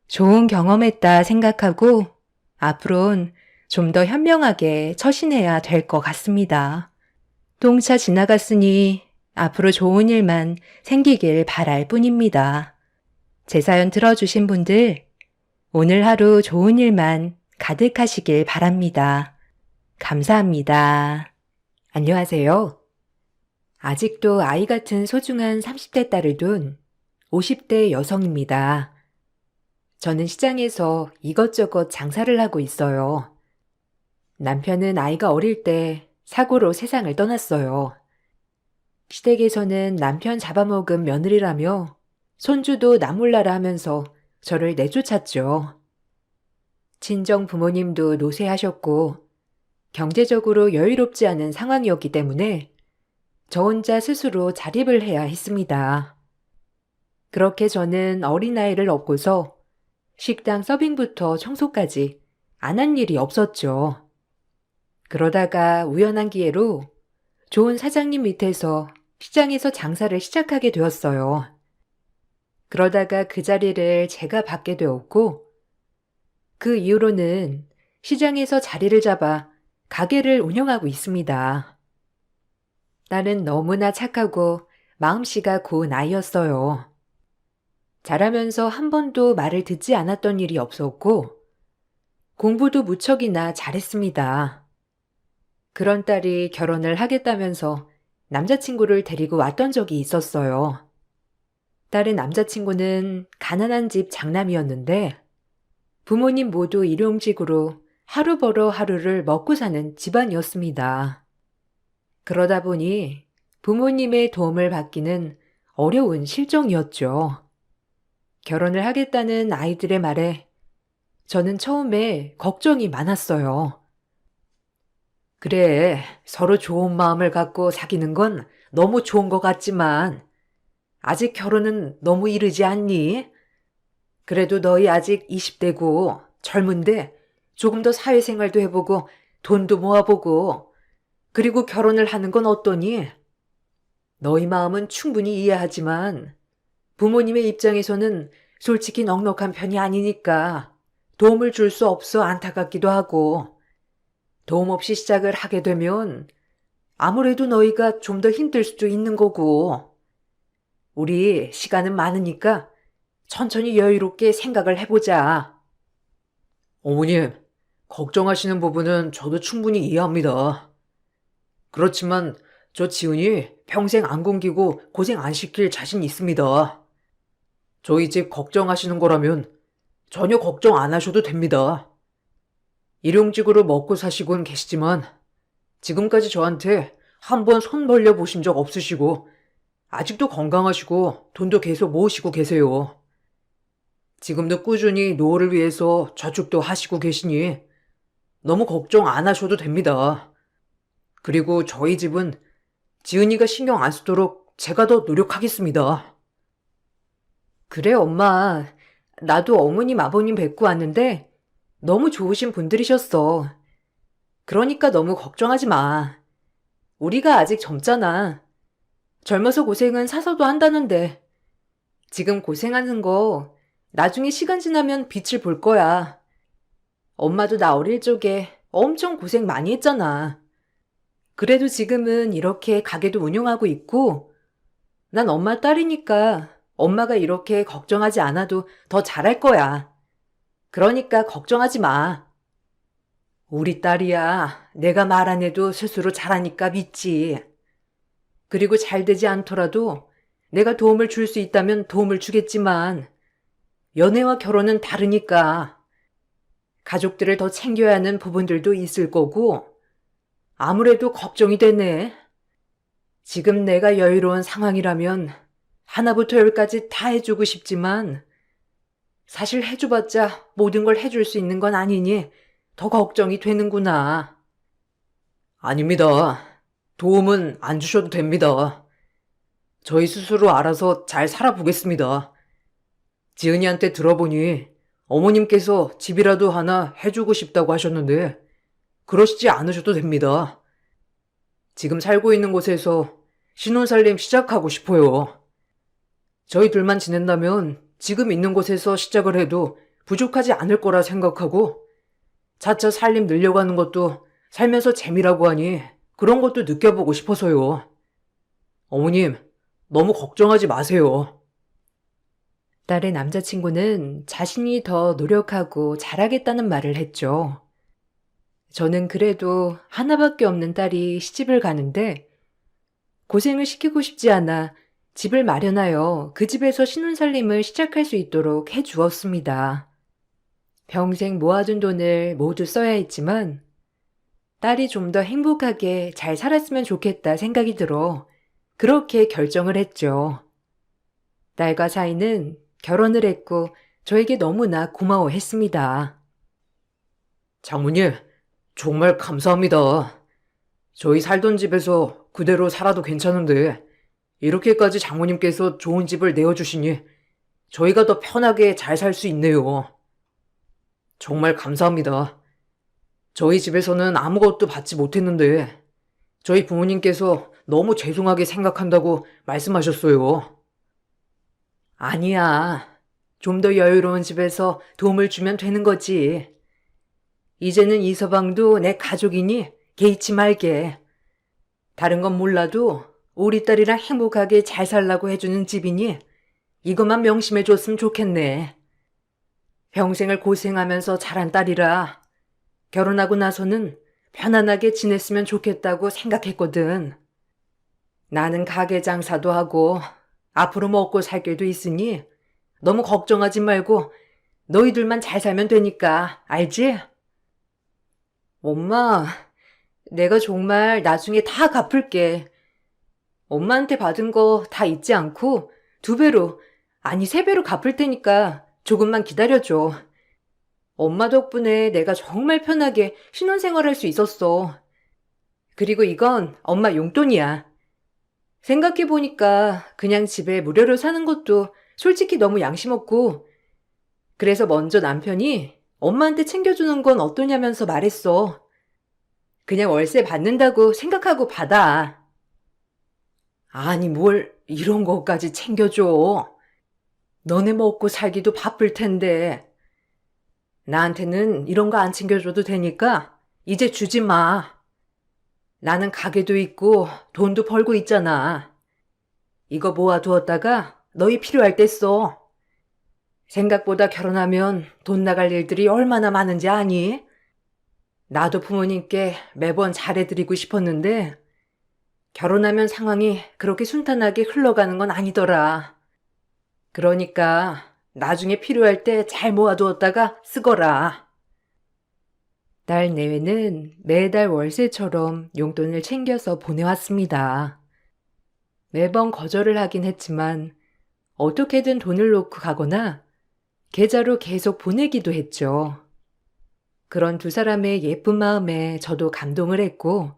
좋은 경험했다 생각하고 앞으론 좀 더 현명하게 처신해야 될 것 같습니다. 똥차 지나갔으니 앞으로 좋은 일만 생기길 바랄 뿐입니다. 제 사연 들어주신 분들, 오늘 하루 좋은 일만 가득하시길 바랍니다. 감사합니다. 안녕하세요. 아직도 아이 같은 소중한 30대 딸을 둔 50대 여성입니다. 저는 시장에서 이것저것 장사를 하고 있어요. 남편은 아이가 어릴 때 사고로 세상을 떠났어요. 시댁에서는 남편 잡아먹은 며느리라며 손주도 나몰라라 하면서 저를 내쫓았죠. 친정 부모님도 노쇠하셨고 경제적으로 여유롭지 않은 상황이었기 때문에 저 혼자 스스로 자립을 해야 했습니다. 그렇게 저는 어린아이를 업고서 식당 서빙부터 청소까지 안 한 일이 없었죠. 그러다가 우연한 기회로 좋은 사장님 밑에서 시장에서 장사를 시작하게 되었어요. 그러다가 그 자리를 제가 받게 되었고, 그 이후로는 시장에서 자리를 잡아 가게를 운영하고 있습니다. 딸은 너무나 착하고 마음씨가 고운 아이였어요. 자라면서 한 번도 말을 듣지 않았던 일이 없었고, 공부도 무척이나 잘했습니다. 그런 딸이 결혼을 하겠다면서 남자친구를 데리고 왔던 적이 있었어요. 딸의 남자친구는 가난한 집 장남이었는데 부모님 모두 일용직으로 하루 벌어 하루를 먹고 사는 집안이었습니다. 그러다 보니 부모님의 도움을 받기는 어려운 실정이었죠. 결혼을 하겠다는 아이들의 말에 저는 처음에 걱정이 많았어요.
그래, 서로 좋은 마음을 갖고 사귀는 건 너무 좋은 것 같지만 아직 결혼은 너무 이르지 않니? 그래도 너희 아직 20대고 젊은데 조금 더 사회생활도 해보고 돈도 모아보고 그리고 결혼을 하는 건 어떠니? 너희 마음은 충분히 이해하지만 부모님의 입장에서는 솔직히 넉넉한 편이 아니니까 도움을 줄 수 없어 안타깝기도 하고 도움 없이 시작을 하게 되면 아무래도 너희가 좀 더 힘들 수도 있는 거고 우리 시간은 많으니까 천천히 여유롭게 생각을 해보자. 어머님, 걱정하시는 부분은 저도 충분히 이해합니다. 그렇지만 저 지은이 평생 안 굶기고 고생 안 시킬 자신 있습니다. 저희 집 걱정하시는 거라면 전혀 걱정 안 하셔도 됩니다. 일용직으로 먹고 사시곤 계시지만 지금까지 저한테 한 번 손 벌려 보신 적 없으시고 아직도 건강하시고 돈도 계속 모으시고 계세요. 지금도 꾸준히 노후를 위해서 저축도 하시고 계시니 너무 걱정 안 하셔도 됩니다. 그리고 저희 집은 지은이가 신경 안 쓰도록 제가 더 노력하겠습니다.
그래, 엄마. 나도 어머님, 아버님 뵙고 왔는데 너무 좋으신 분들이셨어. 그러니까 너무 걱정하지 마. 우리가 아직 젊잖아. 젊어서 고생은 사서도 한다는데 지금 고생하는 거 나중에 시간 지나면 빛을 볼 거야. 엄마도 나 어릴 적에 엄청 고생 많이 했잖아. 그래도 지금은 이렇게 가게도 운영하고 있고 난 엄마 딸이니까 엄마가 이렇게 걱정하지 않아도 더 잘할 거야. 그러니까 걱정하지 마.
우리 딸이야. 내가 말 안 해도 스스로 잘하니까 믿지. 그리고 잘 되지 않더라도 내가 도움을 줄 수 있다면 도움을 주겠지만 연애와 결혼은 다르니까 가족들을 더 챙겨야 하는 부분들도 있을 거고 아무래도 걱정이 되네. 지금 내가 여유로운 상황이라면 하나부터 열까지 다 해주고 싶지만 사실 해줘봤자 모든 걸 해줄 수 있는 건 아니니 더 걱정이 되는구나. 아닙니다. 도움은 안 주셔도 됩니다. 저희 스스로 알아서 잘 살아보겠습니다. 지은이한테 들어보니 어머님께서 집이라도 하나 해주고 싶다고 하셨는데 그러시지 않으셔도 됩니다. 지금 살고 있는 곳에서 신혼살림 시작하고 싶어요. 저희 둘만 지낸다면 지금 있는 곳에서 시작을 해도 부족하지 않을 거라 생각하고 차차 살림 늘려가는 것도 살면서 재미라고 하니 그런 것도 느껴보고 싶어서요. 어머님, 너무 걱정하지 마세요.
딸의 남자친구는 자신이 더 노력하고 잘하겠다는 말을 했죠. 저는 그래도 하나밖에 없는 딸이 시집을 가는데 고생을 시키고 싶지 않아 집을 마련하여 그 집에서 신혼살림을 시작할 수 있도록 해주었습니다. 평생 모아둔 돈을 모두 써야 했지만 딸이 좀 더 행복하게 잘 살았으면 좋겠다 생각이 들어 그렇게 결정을 했죠. 딸과 사이는 결혼을 했고 저에게 너무나 고마워했습니다.
장모님, 정말 감사합니다. 저희 살던 집에서 그대로 살아도 괜찮은데, 이렇게까지 장모님께서 좋은 집을 내어주시니, 저희가 더 편하게 잘 살 수 있네요. 정말 감사합니다. 저희 집에서는 아무것도 받지 못했는데, 저희 부모님께서 너무 죄송하게 생각한다고 말씀하셨어요.
아니야. 좀 더 여유로운 집에서 도움을 주면 되는 거지. 이제는 이 서방도 내 가족이니 개의치 말게. 다른 건 몰라도 우리 딸이랑 행복하게 잘 살라고 해주는 집이니 이것만 명심해줬으면 좋겠네. 평생을 고생하면서 자란 딸이라 결혼하고 나서는 편안하게 지냈으면 좋겠다고 생각했거든. 나는 가게 장사도 하고 앞으로 먹고 살 길도 있으니 너무 걱정하지 말고 너희들만 잘 살면 되니까, 알지? 엄마, 내가 정말 나중에 다 갚을게. 엄마한테 받은 거 다 잊지 않고 2배로, 아니 3배로 갚을 테니까 조금만 기다려줘. 엄마 덕분에 내가 정말 편하게 신혼생활할 수 있었어. 그리고 이건 엄마 용돈이야. 생각해보니까 그냥 집에 무료로 사는 것도 솔직히 너무 양심 없고, 그래서 먼저 남편이 엄마한테 챙겨주는 건 어떠냐면서 말했어. 그냥 월세 받는다고 생각하고 받아. 아니 뭘 이런 것까지 챙겨줘. 너네 먹고 살기도 바쁠 텐데. 나한테는 이런 거 안 챙겨줘도 되니까 이제 주지 마. 나는 가게도 있고 돈도 벌고 있잖아. 이거 모아두었다가 너희 필요할 때 써. 생각보다 결혼하면 돈 나갈 일들이 얼마나 많은지 아니? 나도 부모님께 매번 잘해드리고 싶었는데 결혼하면 상황이 그렇게 순탄하게 흘러가는 건 아니더라. 그러니까 나중에 필요할 때 잘 모아두었다가 쓰거라. 딸 내외는 매달 월세처럼 용돈을 챙겨서 보내왔습니다. 매번 거절을 하긴 했지만 어떻게든 돈을 놓고 가거나 계좌로 계속 보내기도 했죠. 그런 두 사람의 예쁜 마음에 저도 감동을 했고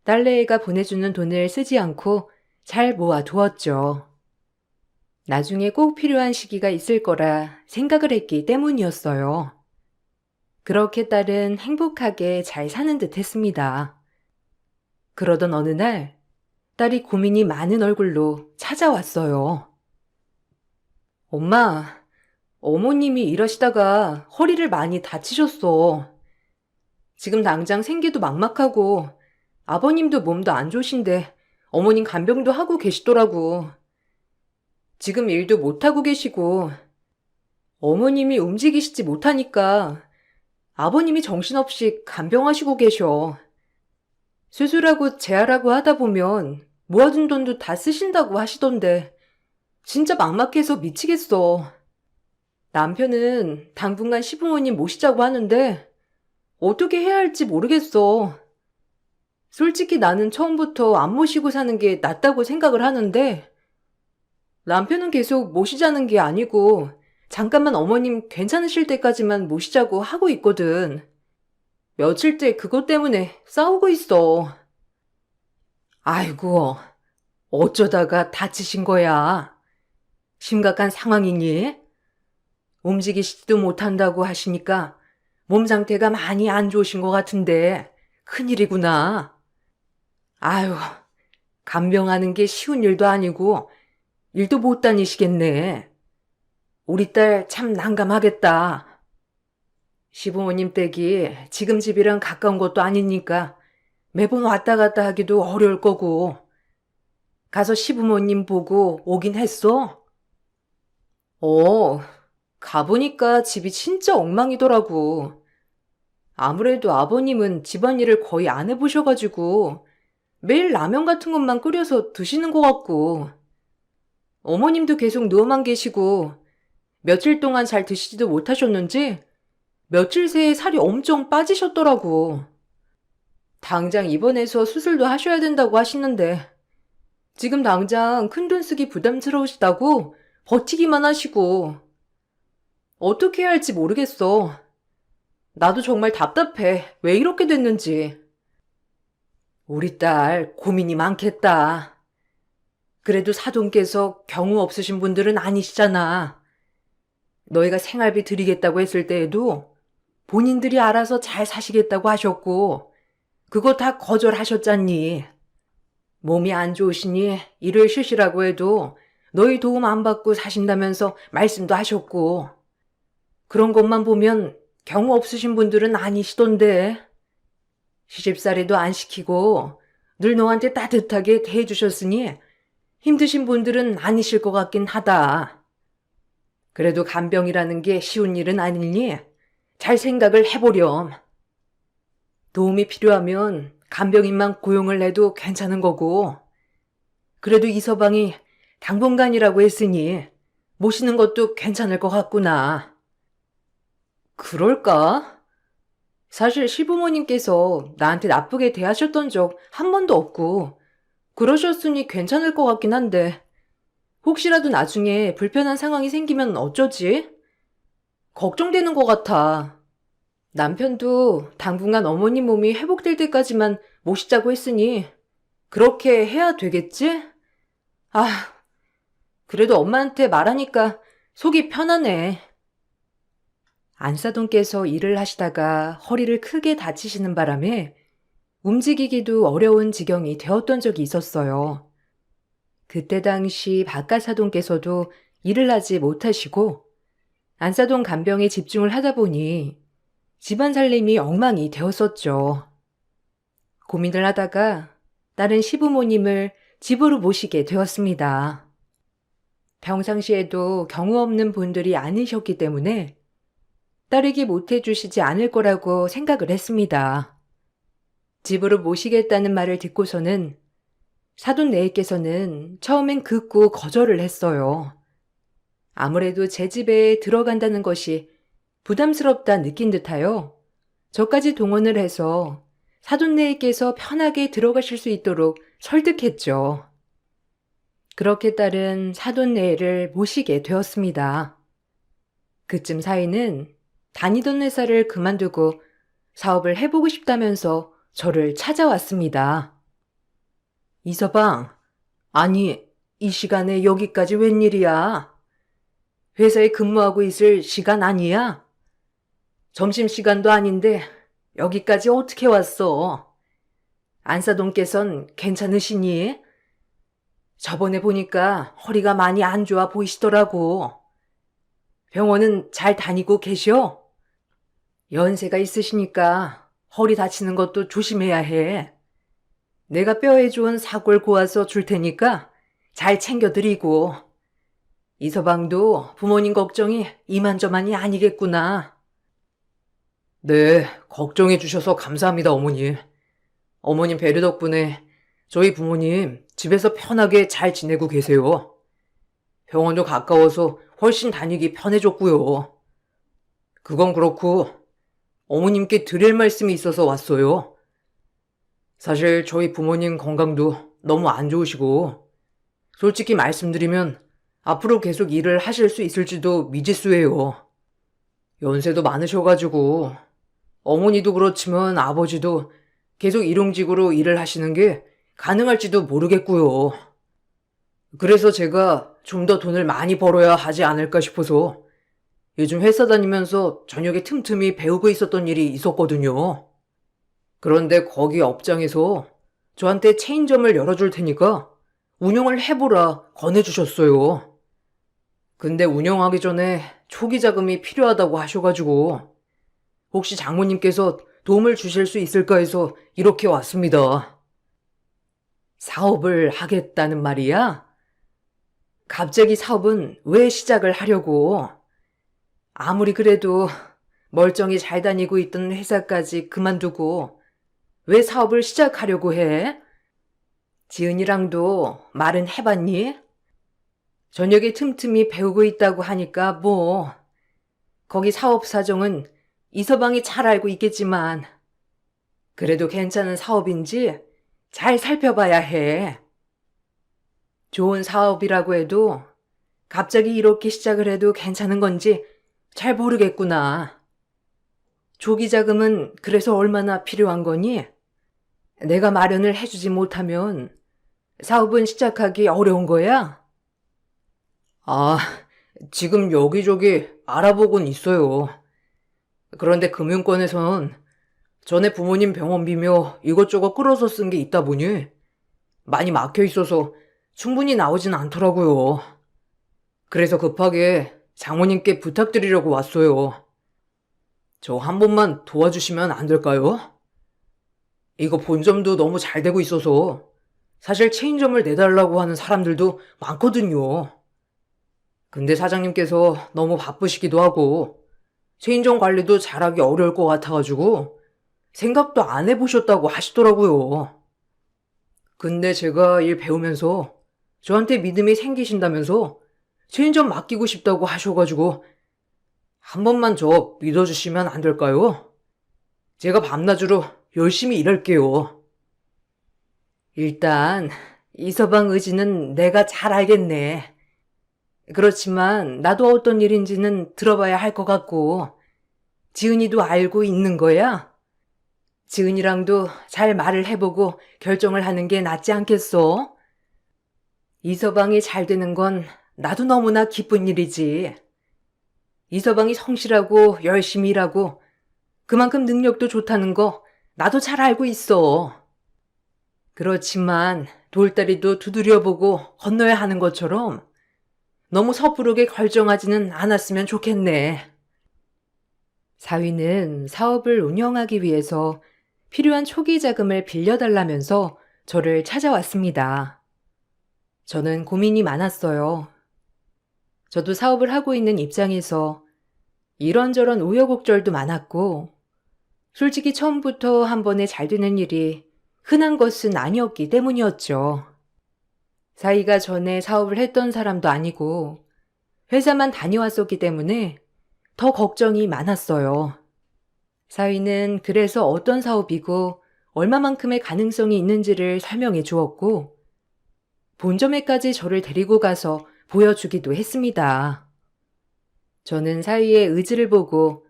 딸내외가 보내주는 돈을 쓰지 않고 잘 모아두었죠. 나중에 꼭 필요한 시기가 있을 거라 생각을 했기 때문이었어요. 그렇게 딸은 행복하게 잘 사는 듯 했습니다. 그러던 어느 날 딸이 고민이 많은 얼굴로 찾아왔어요. 엄마, 어머님이 일하시다가 허리를 많이 다치셨어. 지금 당장 생계도 막막하고 아버님도 몸도 안 좋으신데 어머님 간병도 하고 계시더라고. 지금 일도 못하고 계시고 어머님이 움직이시지 못하니까 아버님이 정신없이 간병하시고 계셔. 수술하고 재활하고 하다 보면 모아둔 돈도 다 쓰신다고 하시던데 진짜 막막해서 미치겠어. 남편은 당분간 시부모님 모시자고 하는데 어떻게 해야 할지 모르겠어. 솔직히 나는 처음부터 안 모시고 사는 게 낫다고 생각을 하는데 남편은 계속 모시자는 게 아니고 잠깐만 어머님 괜찮으실 때까지만 모시자고 하고 있거든. 며칠째 그것 때문에 싸우고 있어. 아이고, 어쩌다가 다치신 거야? 심각한 상황이니? 움직이시지도 못한다고 하시니까 몸 상태가 많이 안 좋으신 것 같은데 큰일이구나. 아유, 간병하는 게 쉬운 일도 아니고 일도 못 다니시겠네. 우리 딸 참 난감하겠다. 시부모님 댁이 지금 집이랑 가까운 것도 아니니까 매번 왔다 갔다 하기도 어려울 거고. 가서 시부모님 보고 오긴 했어? 가보니까 집이 진짜 엉망이더라고. 아무래도 아버님은 집안일을 거의 안 해보셔가지고 매일 라면 같은 것만 끓여서 드시는 것 같고 어머님도 계속 누워만 계시고 며칠 동안 잘 드시지도 못하셨는지 며칠 새에 살이 엄청 빠지셨더라고. 당장 입원해서 수술도 하셔야 된다고 하시는데 지금 당장 큰돈 쓰기 부담스러우시다고 버티기만 하시고 어떻게 해야 할지 모르겠어. 나도 정말 답답해. 왜 이렇게 됐는지. 우리 딸 고민이 많겠다. 그래도 사돈께서 경우 없으신 분들은 아니시잖아. 너희가 생활비 드리겠다고 했을 때에도 본인들이 알아서 잘 사시겠다고 하셨고 그거 다 거절하셨잖니. 몸이 안 좋으시니 일을 쉬시라고 해도 너희 도움 안 받고 사신다면서 말씀도 하셨고 그런 것만 보면 경우 없으신 분들은 아니시던데. 시집살이도 안 시키고 늘 너한테 따뜻하게 대해주셨으니 힘드신 분들은 아니실 것 같긴 하다. 그래도 간병이라는 게 쉬운 일은 아니니 잘 생각을 해보렴. 도움이 필요하면 간병인만 고용을 해도 괜찮은 거고 그래도 이 서방이 당분간이라고 했으니 모시는 것도 괜찮을 것 같구나. 그럴까? 사실 시부모님께서 나한테 나쁘게 대하셨던 적 한 번도 없고 그러셨으니 괜찮을 것 같긴 한데 혹시라도 나중에 불편한 상황이 생기면 어쩌지? 걱정되는 것 같아. 남편도 당분간 어머니 몸이 회복될 때까지만 모시자고 했으니 그렇게 해야 되겠지? 아, 그래도 엄마한테 말하니까 속이 편하네. 안사돈께서 일을 하시다가 허리를 크게 다치시는 바람에 움직이기도 어려운 지경이 되었던 적이 있었어요. 그때 당시 박가사돈께서도 일을 하지 못하시고 안사돈 간병에 집중을 하다 보니 집안 살림이 엉망이 되었었죠. 고민을 하다가 다른 시부모님을 집으로 모시게 되었습니다. 평상시에도 경우 없는 분들이 아니셨기 때문에 따르기 못해주시지 않을 거라고 생각을 했습니다. 집으로 모시겠다는 말을 듣고서는 사돈 내에께서는 처음엔 극구 거절을 했어요. 아무래도 제 집에 들어간다는 것이 부담스럽다 느낀 듯하여 저까지 동원을 해서 사돈 내에께서 편하게 들어가실 수 있도록 설득했죠. 그렇게 딸은 사돈 내를 모시게 되었습니다. 그쯤 사이는 다니던 회사를 그만두고 사업을 해보고 싶다면서 저를 찾아왔습니다. 이서방, 아니, 이 시간에 여기까지 웬일이야? 회사에 근무하고 있을 시간 아니야? 점심시간도 아닌데 여기까지 어떻게 왔어? 안사돈께선 괜찮으시니? 저번에 보니까 허리가 많이 안 좋아 보이시더라고. 병원은 잘 다니고 계셔? 연세가 있으시니까 허리 다치는 것도 조심해야 해. 내가 뼈에 좋은 사골 고아서 줄 테니까 잘 챙겨드리고. 이서방도 부모님 걱정이 이만저만이 아니겠구나.
네, 걱정해 주셔서 감사합니다, 어머니. 어머님 배려 덕분에 저희 부모님 집에서 편하게 잘 지내고 계세요. 병원도 가까워서 훨씬 다니기 편해졌고요. 그건 그렇고 어머님께 드릴 말씀이 있어서 왔어요. 사실 저희 부모님 건강도 너무 안 좋으시고 솔직히 말씀드리면 앞으로 계속 일을 하실 수 있을지도 미지수예요. 연세도 많으셔가지고 어머니도 그렇지만 아버지도 계속 일용직으로 일을 하시는 게 가능할지도 모르겠고요. 그래서 제가 좀 더 돈을 많이 벌어야 하지 않을까 싶어서 요즘 회사 다니면서 저녁에 틈틈이 배우고 있었던 일이 있었거든요. 그런데 거기 업장에서 저한테 체인점을 열어줄 테니까 운영을 해보라 권해주셨어요. 근데 운영하기 전에 초기 자금이 필요하다고 하셔가지고 혹시 장모님께서 도움을 주실 수 있을까 해서 이렇게 왔습니다. 사업을 하겠다는 말이야? 갑자기 사업은 왜 시작을 하려고? 아무리 그래도 멀쩡히 잘 다니고 있던 회사까지 그만두고 왜 사업을 시작하려고 해? 지은이랑도 말은 해봤니? 저녁에 틈틈이 배우고 있다고 하니까 뭐 거기 사업 사정은
이서방이 잘 알고 있겠지만 그래도 괜찮은 사업인지 잘 살펴봐야 해. 좋은 사업이라고 해도 갑자기 이렇게 시작을 해도 괜찮은 건지 잘 모르겠구나. 조기 자금은 그래서 얼마나 필요한 거니? 내가 마련을 해주지 못하면 사업은 시작하기 어려운 거야?
아, 지금 여기저기 알아보곤 있어요. 그런데 금융권에선 전에 부모님 병원비며 이것저것 끌어서 쓴 게 있다 보니 많이 막혀 있어서 충분히 나오진 않더라고요. 그래서 급하게 장모님께 부탁드리려고 왔어요. 저 한 번만 도와주시면 안 될까요? 이거 본점도 너무 잘 되고 있어서 사실 체인점을 내달라고 하는 사람들도 많거든요. 근데 사장님께서 너무 바쁘시기도 하고 체인점 관리도 잘하기 어려울 것 같아가지고 생각도 안 해보셨다고 하시더라고요. 근데 제가 일 배우면서 저한테 믿음이 생기신다면서 체인점 맡기고 싶다고 하셔가지고 한 번만 저 믿어주시면 안 될까요? 제가 밤낮으로 열심히 일할게요.
일단 이서방 의지는 내가 잘 알겠네. 그렇지만 나도 어떤 일인지는 들어봐야 할 것 같고 지은이도 알고 있는 거야? 지은이랑도 잘 말을 해보고 결정을 하는 게 낫지 않겠어? 이서방이 잘 되는 건 나도 너무나 기쁜 일이지. 이서방이 성실하고 열심히 일하고 그만큼 능력도 좋다는 거 나도 잘 알고 있어. 그렇지만 돌다리도 두드려보고 건너야 하는 것처럼 너무 섣부르게 결정하지는 않았으면 좋겠네. 사위는 사업을 운영하기 위해서 필요한 초기 자금을 빌려달라면서 저를 찾아왔습니다. 저는 고민이 많았어요. 저도 사업을 하고 있는 입장에서 이런저런 우여곡절도 많았고, 솔직히 처음부터 한 번에 잘 되는 일이 흔한 것은 아니었기 때문이었죠. 사위가 전에 사업을 했던 사람도 아니고, 회사만 다녀왔었기 때문에 더 걱정이 많았어요. 사위는 그래서 어떤 사업이고 얼마만큼의 가능성이 있는지를 설명해 주었고, 본점에까지 저를 데리고 가서 보여주기도 했습니다. 저는 사위의 의지를 보고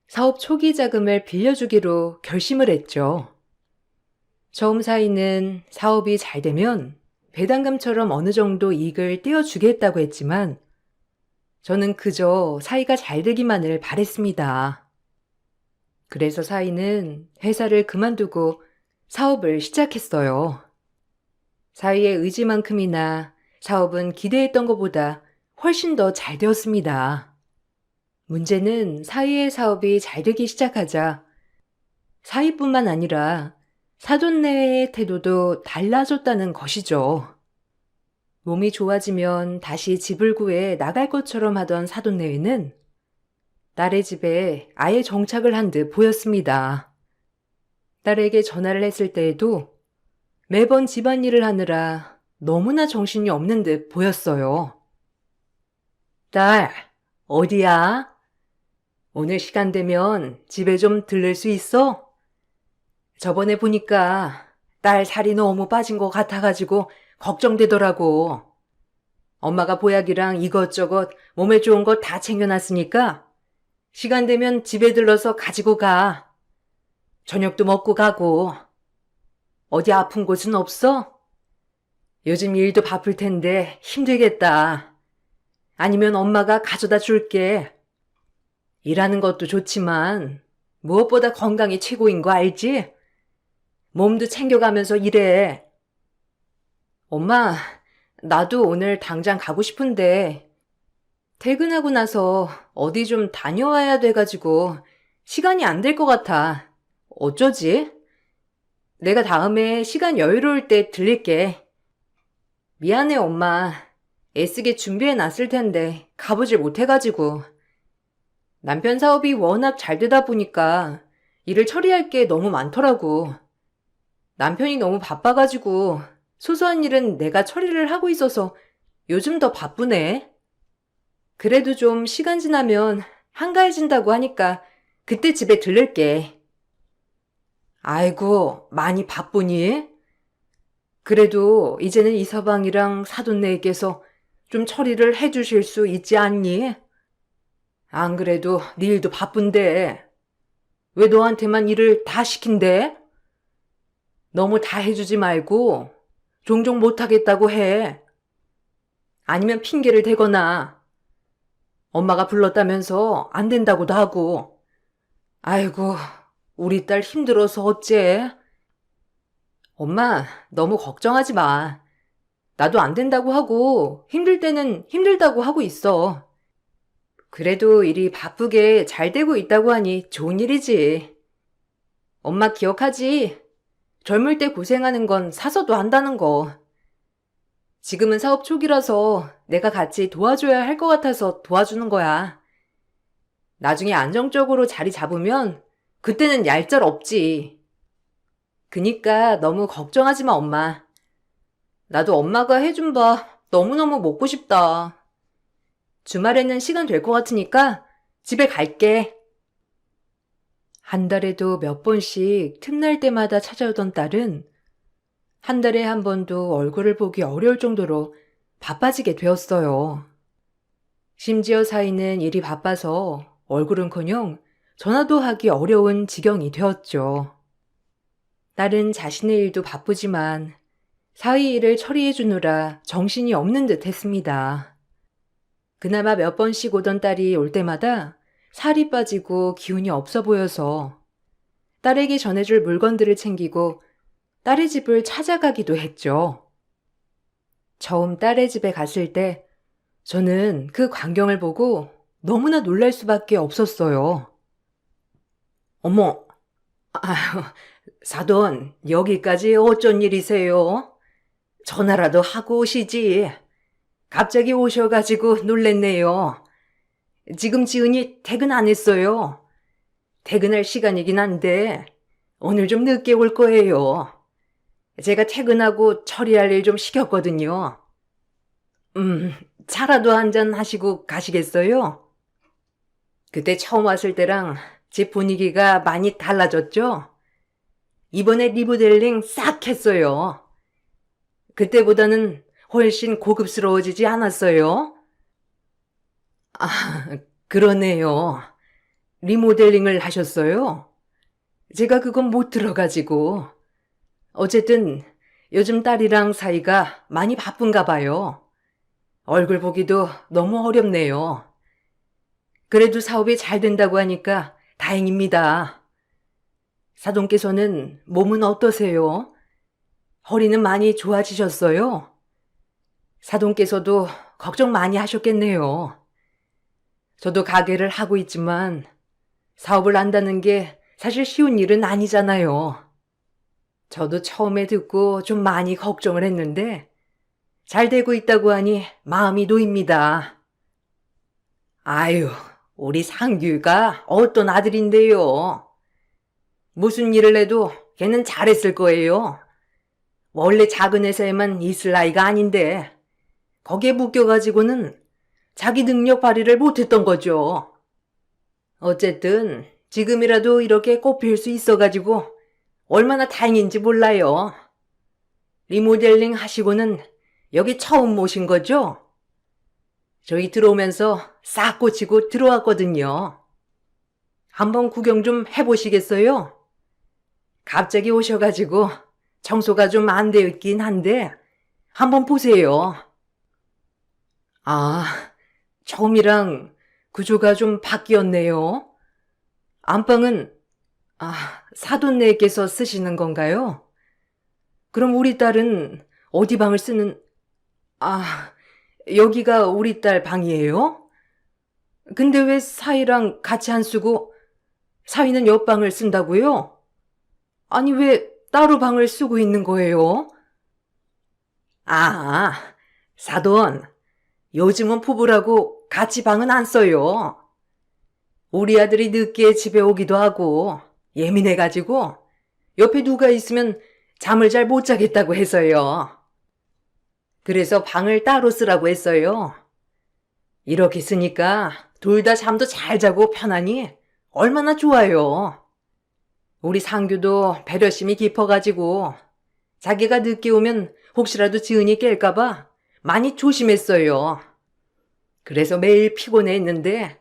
사업 초기 자금을 빌려주기로 결심을 했죠. 처음 사위는 사업이 잘 되면 배당금처럼 어느 정도 이익을 떼어주겠다고 했지만 저는 그저 사위가 잘 되기만을 바랬습니다. 그래서 사위는 회사를 그만두고 사업을 시작했어요. 사위의 의지만큼이나 사업은 기대했던 것보다 훨씬 더 잘 되었습니다. 문제는 사위의 사업이 잘 되기 시작하자 사위뿐만 아니라 사돈 내외의 태도도 달라졌다는 것이죠. 몸이 좋아지면 다시 집을 구해 나갈 것처럼 하던 사돈 내외는 딸의 집에 아예 정착을 한 듯 보였습니다. 딸에게 전화를 했을 때에도 매번 집안일을 하느라 너무나 정신이 없는 듯 보였어요. 딸, 어디야? 오늘 시간 되면 집에 좀 들를 수 있어? 저번에 보니까 딸 살이 너무 빠진 것 같아가지고 걱정되더라고. 엄마가 보약이랑 이것저것 몸에 좋은 거 다 챙겨놨으니까 시간 되면 집에 들러서 가지고 가. 저녁도 먹고 가고. 어디 아픈 곳은 없어? 요즘 일도 바쁠 텐데 힘들겠다. 아니면 엄마가 가져다 줄게. 일하는 것도 좋지만 무엇보다 건강이 최고인 거 알지? 몸도 챙겨가면서 일해. 엄마, 나도 오늘 당장 가고 싶은데 퇴근하고 나서 어디 좀 다녀와야 돼가지고 시간이 안 될 것 같아. 어쩌지? 내가 다음에 시간 여유로울 때 들릴게. 미안해, 엄마. 애쓰게 준비해 놨을 텐데 가보질 못해가지고. 남편 사업이 워낙 잘 되다 보니까 일을 처리할 게 너무 많더라고. 남편이 너무 바빠가지고 소소한 일은 내가 처리를 하고 있어서 요즘 더 바쁘네. 그래도 좀 시간 지나면 한가해진다고 하니까 그때 집에 들를게.
아이고, 많이 바쁘니? 그래도 이제는 이서방이랑 사돈네께서 좀 처리를 해주실 수 있지 않니? 안 그래도 네 일도 바쁜데 왜 너한테만 일을 다 시킨대? 너무 다 해주지 말고 종종 못하겠다고 해. 아니면 핑계를 대거나 엄마가 불렀다면서 안 된다고도 하고. 아이고, 우리 딸 힘들어서 어째? 엄마, 너무 걱정하지 마. 나도 안 된다고 하고 힘들 때는 힘들다고 하고 있어. 그래도 일이 바쁘게 잘 되고 있다고 하니 좋은 일이지. 엄마 기억하지? 젊을 때 고생하는 건 사서도 한다는 거. 지금은 사업 초기라서 내가 같이 도와줘야 할 것 같아서 도와주는 거야. 나중에 안정적으로 자리 잡으면 그때는 얄짤 없지. 그니까 너무 걱정하지 마, 엄마. 나도 엄마가 해준 밥 너무너무 먹고 싶다. 주말에는 시간 될 것 같으니까 집에 갈게. 한 달에도 몇 번씩 틈날 때마다 찾아오던 딸은 한 달에 한 번도 얼굴을 보기 어려울 정도로 바빠지게 되었어요. 심지어 사위는 일이 바빠서 얼굴은커녕 전화도 하기 어려운 지경이 되었죠. 딸은 자신의 일도 바쁘지만 사위 일을 처리해 주느라 정신이 없는 듯 했습니다. 그나마 몇 번씩 오던 딸이 올 때마다 살이 빠지고 기운이 없어 보여서 딸에게 전해줄 물건들을 챙기고 딸의 집을 찾아가기도 했죠. 처음 딸의 집에 갔을 때 저는 그 광경을 보고 너무나 놀랄 수밖에 없었어요. 어머, 아휴, 사돈, 여기까지 어쩐 일이세요? 전화라도 하고 오시지. 갑자기 오셔가지고 놀랬네요. 지금 지은이 퇴근 안 했어요. 퇴근할 시간이긴 한데 오늘 좀 늦게 올 거예요. 제가 퇴근하고 처리할 일 좀 시켰거든요. 차라도 한잔 하시고 가시겠어요? 그때 처음 왔을 때랑 집 분위기가 많이 달라졌죠? 이번에 리모델링 싹 했어요. 그때보다는 훨씬 고급스러워지지 않았어요? 아, 그러네요. 리모델링을 하셨어요? 제가 그건 못 들어가지고. 어쨌든 요즘 딸이랑 사이가 많이 바쁜가 봐요. 얼굴 보기도 너무 어렵네요. 그래도 사업이 잘 된다고 하니까 다행입니다. 사돈께서는 몸은 어떠세요? 허리는 많이 좋아지셨어요? 사돈께서도 걱정 많이 하셨겠네요. 저도 가게를 하고 있지만 사업을 한다는 게 사실 쉬운 일은 아니잖아요. 저도 처음에 듣고 좀 많이 걱정을 했는데 잘 되고 있다고 하니 마음이 놓입니다. 아유, 우리 상규가 어떤 아들인데요. 무슨 일을 해도 걔는 잘했을 거예요. 원래 작은 회사에만 있을 나이가 아닌데 거기에 묶여가지고는 자기 능력 발휘를 못했던 거죠. 어쨌든 지금이라도 이렇게 꼽힐 수 있어가지고 얼마나 다행인지 몰라요. 리모델링 하시고는 여기 처음 모신 거죠? 저희 들어오면서 싹 고치고 들어왔거든요. 한번 구경 좀 해보시겠어요? 갑자기 오셔가지고 청소가 좀 안 되어 있긴 한데 한번 보세요. 아, 처음이랑 구조가 좀 바뀌었네요. 안방은 사돈네께서 쓰시는 건가요? 그럼 우리 딸은 어디 방을 쓰는... 여기가 우리 딸 방이에요? 근데 왜 사위랑 같이 안 쓰고 사위는 옆방을 쓴다고요? 아니 왜 따로 방을 쓰고 있는 거예요? 사돈, 요즘은 부부라고 같이 방은 안 써요. 우리 아들이 늦게 집에 오기도 하고 예민해가지고 옆에 누가 있으면 잠을 잘 못 자겠다고 해서요. 그래서 방을 따로 쓰라고 했어요. 이렇게 쓰니까 둘 다 잠도 잘 자고 편하니 얼마나 좋아요. 우리 상규도 배려심이 깊어가지고 자기가 늦게 오면 혹시라도 지은이 깰까봐 많이 조심했어요. 그래서 매일 피곤해했는데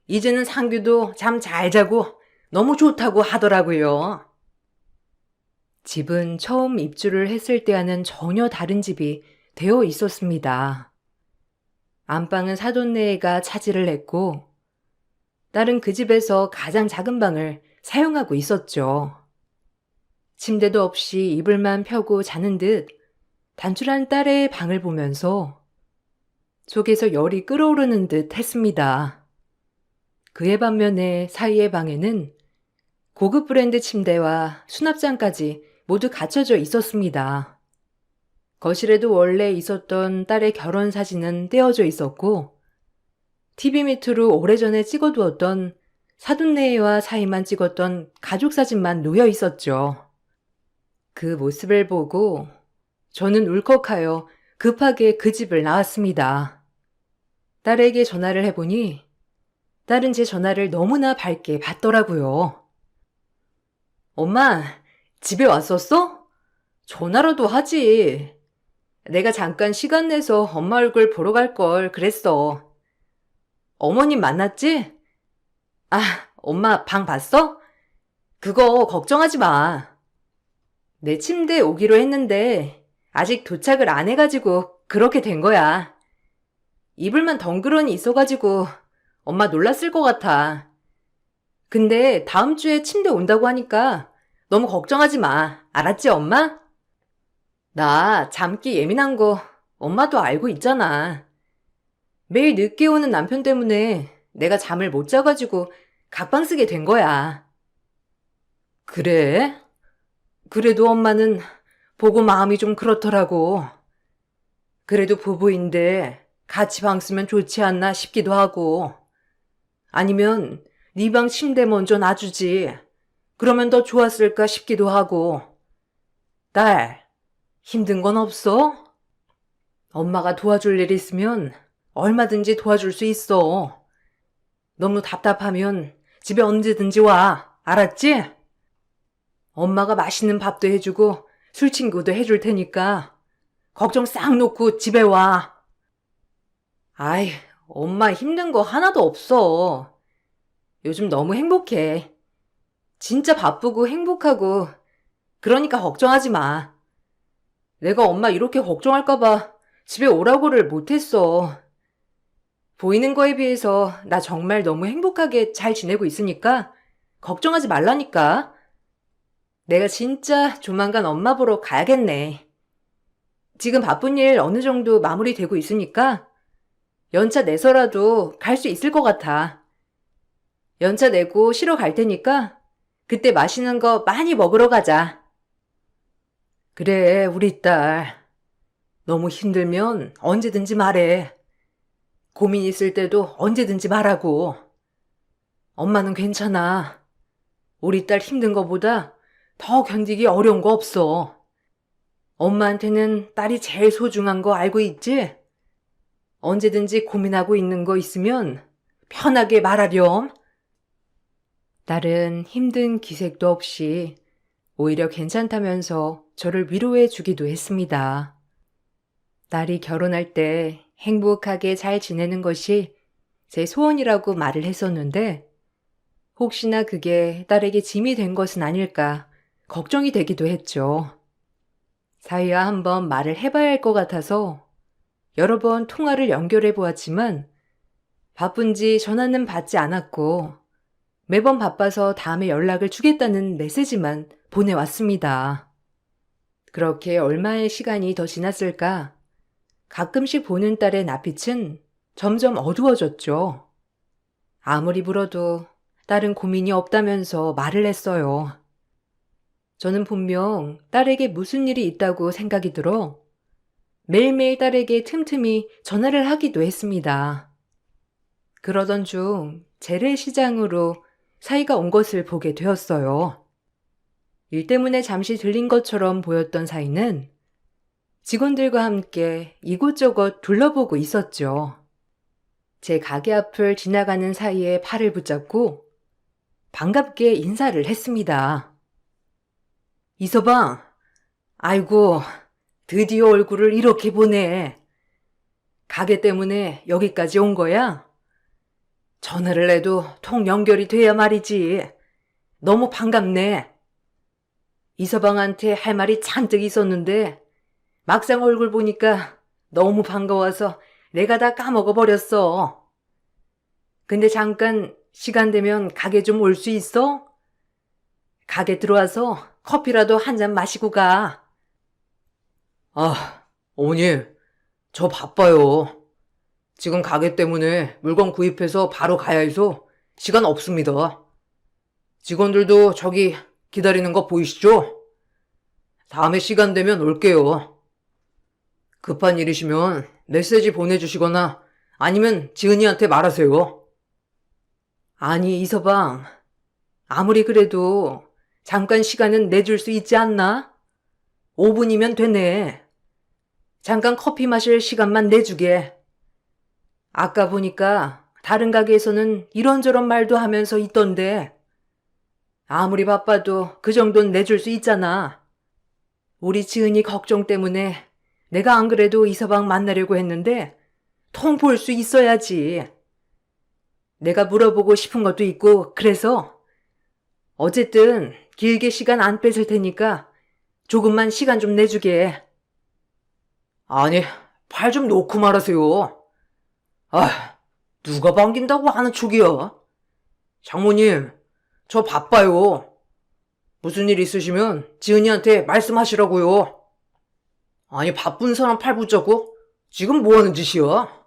이제는 상규도 잠 잘 자고 너무 좋다고 하더라고요.
집은 처음 입주를 했을 때와는 전혀 다른 집이 되어 있었습니다. 안방은 사돈네가 차지를 했고, 딸은 그 집에서 가장 작은 방을 사용하고 있었죠. 침대도 없이 이불만 펴고 자는 듯 단출한 딸의 방을 보면서 속에서 열이 끓어오르는 듯 했습니다. 그의 반면에 사이의 방에는 고급 브랜드 침대와 수납장까지 모두 갖춰져 있었습니다. 거실에도 원래 있었던 딸의 결혼 사진은 떼어져 있었고, TV 밑으로 오래전에 찍어두었던 사돈네와 사이만 찍었던 가족 사진만 놓여 있었죠. 그 모습을 보고 저는 울컥하여 급하게 그 집을 나왔습니다. 딸에게 전화를 해보니 딸은 제 전화를 너무나 밝게 받더라고요. 엄마, 집에 왔었어? 전화라도 하지. 내가 잠깐 시간 내서 엄마 얼굴 보러 갈 걸 그랬어. 어머님 만났지? 아, 엄마 방 봤어? 그거 걱정하지 마. 내 침대에 오기로 했는데 아직 도착을 안 해가지고 그렇게 된 거야. 이불만 덩그러니 있어가지고 엄마 놀랐을 것 같아. 근데 다음 주에 침대 온다고 하니까 너무 걱정하지 마. 알았지, 엄마? 나 잠기 예민한 거 엄마도 알고 있잖아. 매일 늦게 오는 남편 때문에 내가 잠을 못 자가지고 각방 쓰게 된 거야. 그래? 그래도 엄마는 보고 마음이 좀 그렇더라고. 그래도 부부인데 같이 방 쓰면 좋지 않나 싶기도 하고. 아니면 네 방 침대 먼저 놔주지. 그러면 더 좋았을까 싶기도 하고. 딸, 힘든 건 없어? 엄마가 도와줄 일 있으면 얼마든지 도와줄 수 있어. 너무 답답하면 집에 언제든지 와. 알았지? 엄마가 맛있는 밥도 해주고 술 친구도 해줄 테니까 걱정 싹 놓고 집에 와. 아이, 엄마 힘든 거 하나도 없어. 요즘 너무 행복해. 진짜 바쁘고 행복하고 그러니까 걱정하지 마. 내가 엄마 이렇게 걱정할까봐 집에 오라고를 못했어. 보이는 거에 비해서 나 정말 너무 행복하게 잘 지내고 있으니까 걱정하지 말라니까. 내가 진짜 조만간 엄마 보러 가야겠네. 지금 바쁜 일 어느 정도 마무리되고 있으니까 연차 내서라도 갈 수 있을 것 같아. 연차 내고 쉬러 갈 테니까 그때 맛있는 거 많이 먹으러 가자. 그래, 우리 딸. 너무 힘들면 언제든지 말해. 고민 있을 때도 언제든지 말하고. 엄마는 괜찮아. 우리 딸 힘든 거보다 더 견디기 어려운 거 없어. 엄마한테는 딸이 제일 소중한 거 알고 있지? 언제든지 고민하고 있는 거 있으면 편하게 말하렴. 딸은 힘든 기색도 없이 오히려 괜찮다면서 저를 위로해 주기도 했습니다. 딸이 결혼할 때 행복하게 잘 지내는 것이 제 소원이라고 말을 했었는데 혹시나 그게 딸에게 짐이 된 것은 아닐까 걱정이 되기도 했죠. 사위와 한번 말을 해봐야 할 것 같아서 여러 번 통화를 연결해 보았지만 바쁜지 전화는 받지 않았고 매번 바빠서 다음에 연락을 주겠다는 메시지만 보내왔습니다. 그렇게 얼마의 시간이 더 지났을까? 가끔씩 보는 딸의 낯빛은 점점 어두워졌죠. 아무리 물어도 딸은 고민이 없다면서 말을 했어요. 저는 분명 딸에게 무슨 일이 있다고 생각이 들어 매일매일 딸에게 틈틈이 전화를 하기도 했습니다. 그러던 중 재래시장으로 사이가 온 것을 보게 되었어요. 일 때문에 잠시 들린 것처럼 보였던 사이는 직원들과 함께 이곳저곳 둘러보고 있었죠. 제 가게 앞을 지나가는 사이에 팔을 붙잡고 반갑게 인사를 했습니다. 이서방, 아이고, 드디어 얼굴을 이렇게 보네. 가게 때문에 여기까지 온 거야? 전화를 해도 통 연결이 돼야 말이지. 너무 반갑네. 이서방한테 할 말이 잔뜩 있었는데 막상 얼굴 보니까 너무 반가워서 내가 다 까먹어 버렸어. 근데 잠깐 시간 되면 가게 좀 올 수 있어? 가게 들어와서 커피라도 한 잔 마시고 가.
아, 어머님, 저 바빠요. 지금 가게 때문에 물건 구입해서 바로 가야 해서 시간 없습니다. 직원들도 저기 기다리는 거 보이시죠? 다음에 시간 되면 올게요. 급한 일이시면 메시지 보내주시거나 아니면 지은이한테 말하세요.
아니, 이서방. 아무리 그래도 잠깐 시간은 내줄 수 있지 않나? 5분이면 되네. 잠깐 커피 마실 시간만 내주게. 아까 보니까 다른 가게에서는 이런저런 말도 하면서 있던데. 아무리 바빠도 그 정도는 내줄 수 있잖아. 우리 지은이 걱정 때문에 내가 안 그래도 이서방 만나려고 했는데 통 볼 수 있어야지. 내가 물어보고 싶은 것도 있고 그래서 어쨌든 길게 시간 안 뺏을 테니까 조금만 시간 좀 내주게.
아니, 팔 좀 놓고 말하세요. 아, 누가 반긴다고 하는 촉이야? 장모님, 저 바빠요. 무슨 일 있으시면 지은이한테 말씀하시라고요. 아니, 바쁜 사람 팔 붙잡고 지금 뭐 하는 짓이야?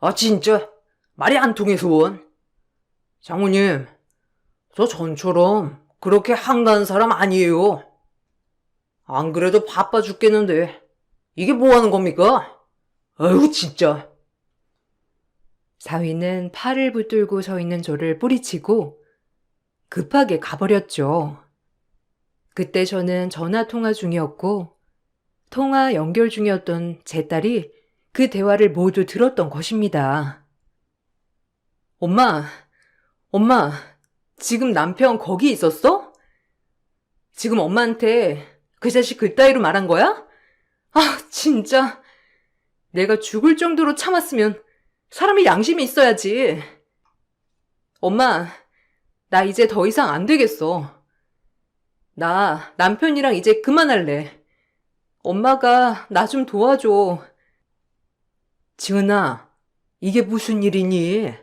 아, 진짜 말이 안 통해서 원. 장모님, 저 전처럼 그렇게 한가한 사람 아니에요. 안 그래도 바빠 죽겠는데 이게 뭐 하는 겁니까? 아유, 진짜.
사위는 팔을 붙들고 서 있는 저를 뿌리치고 급하게 가버렸죠. 그때 저는 전화 통화 중이었고 통화 연결 중이었던 제 딸이 그 대화를 모두 들었던 것입니다. 엄마, 엄마, 지금 남편 거기 있었어? 지금 엄마한테 그 자식 그따위로 말한 거야? 아, 진짜. 내가 죽을 정도로 참았으면 사람이 양심이 있어야지. 엄마, 나 이제 더 이상 안 되겠어. 나 남편이랑 이제 그만할래. 엄마가 나 좀 도와줘.
지은아, 이게 무슨 일이니?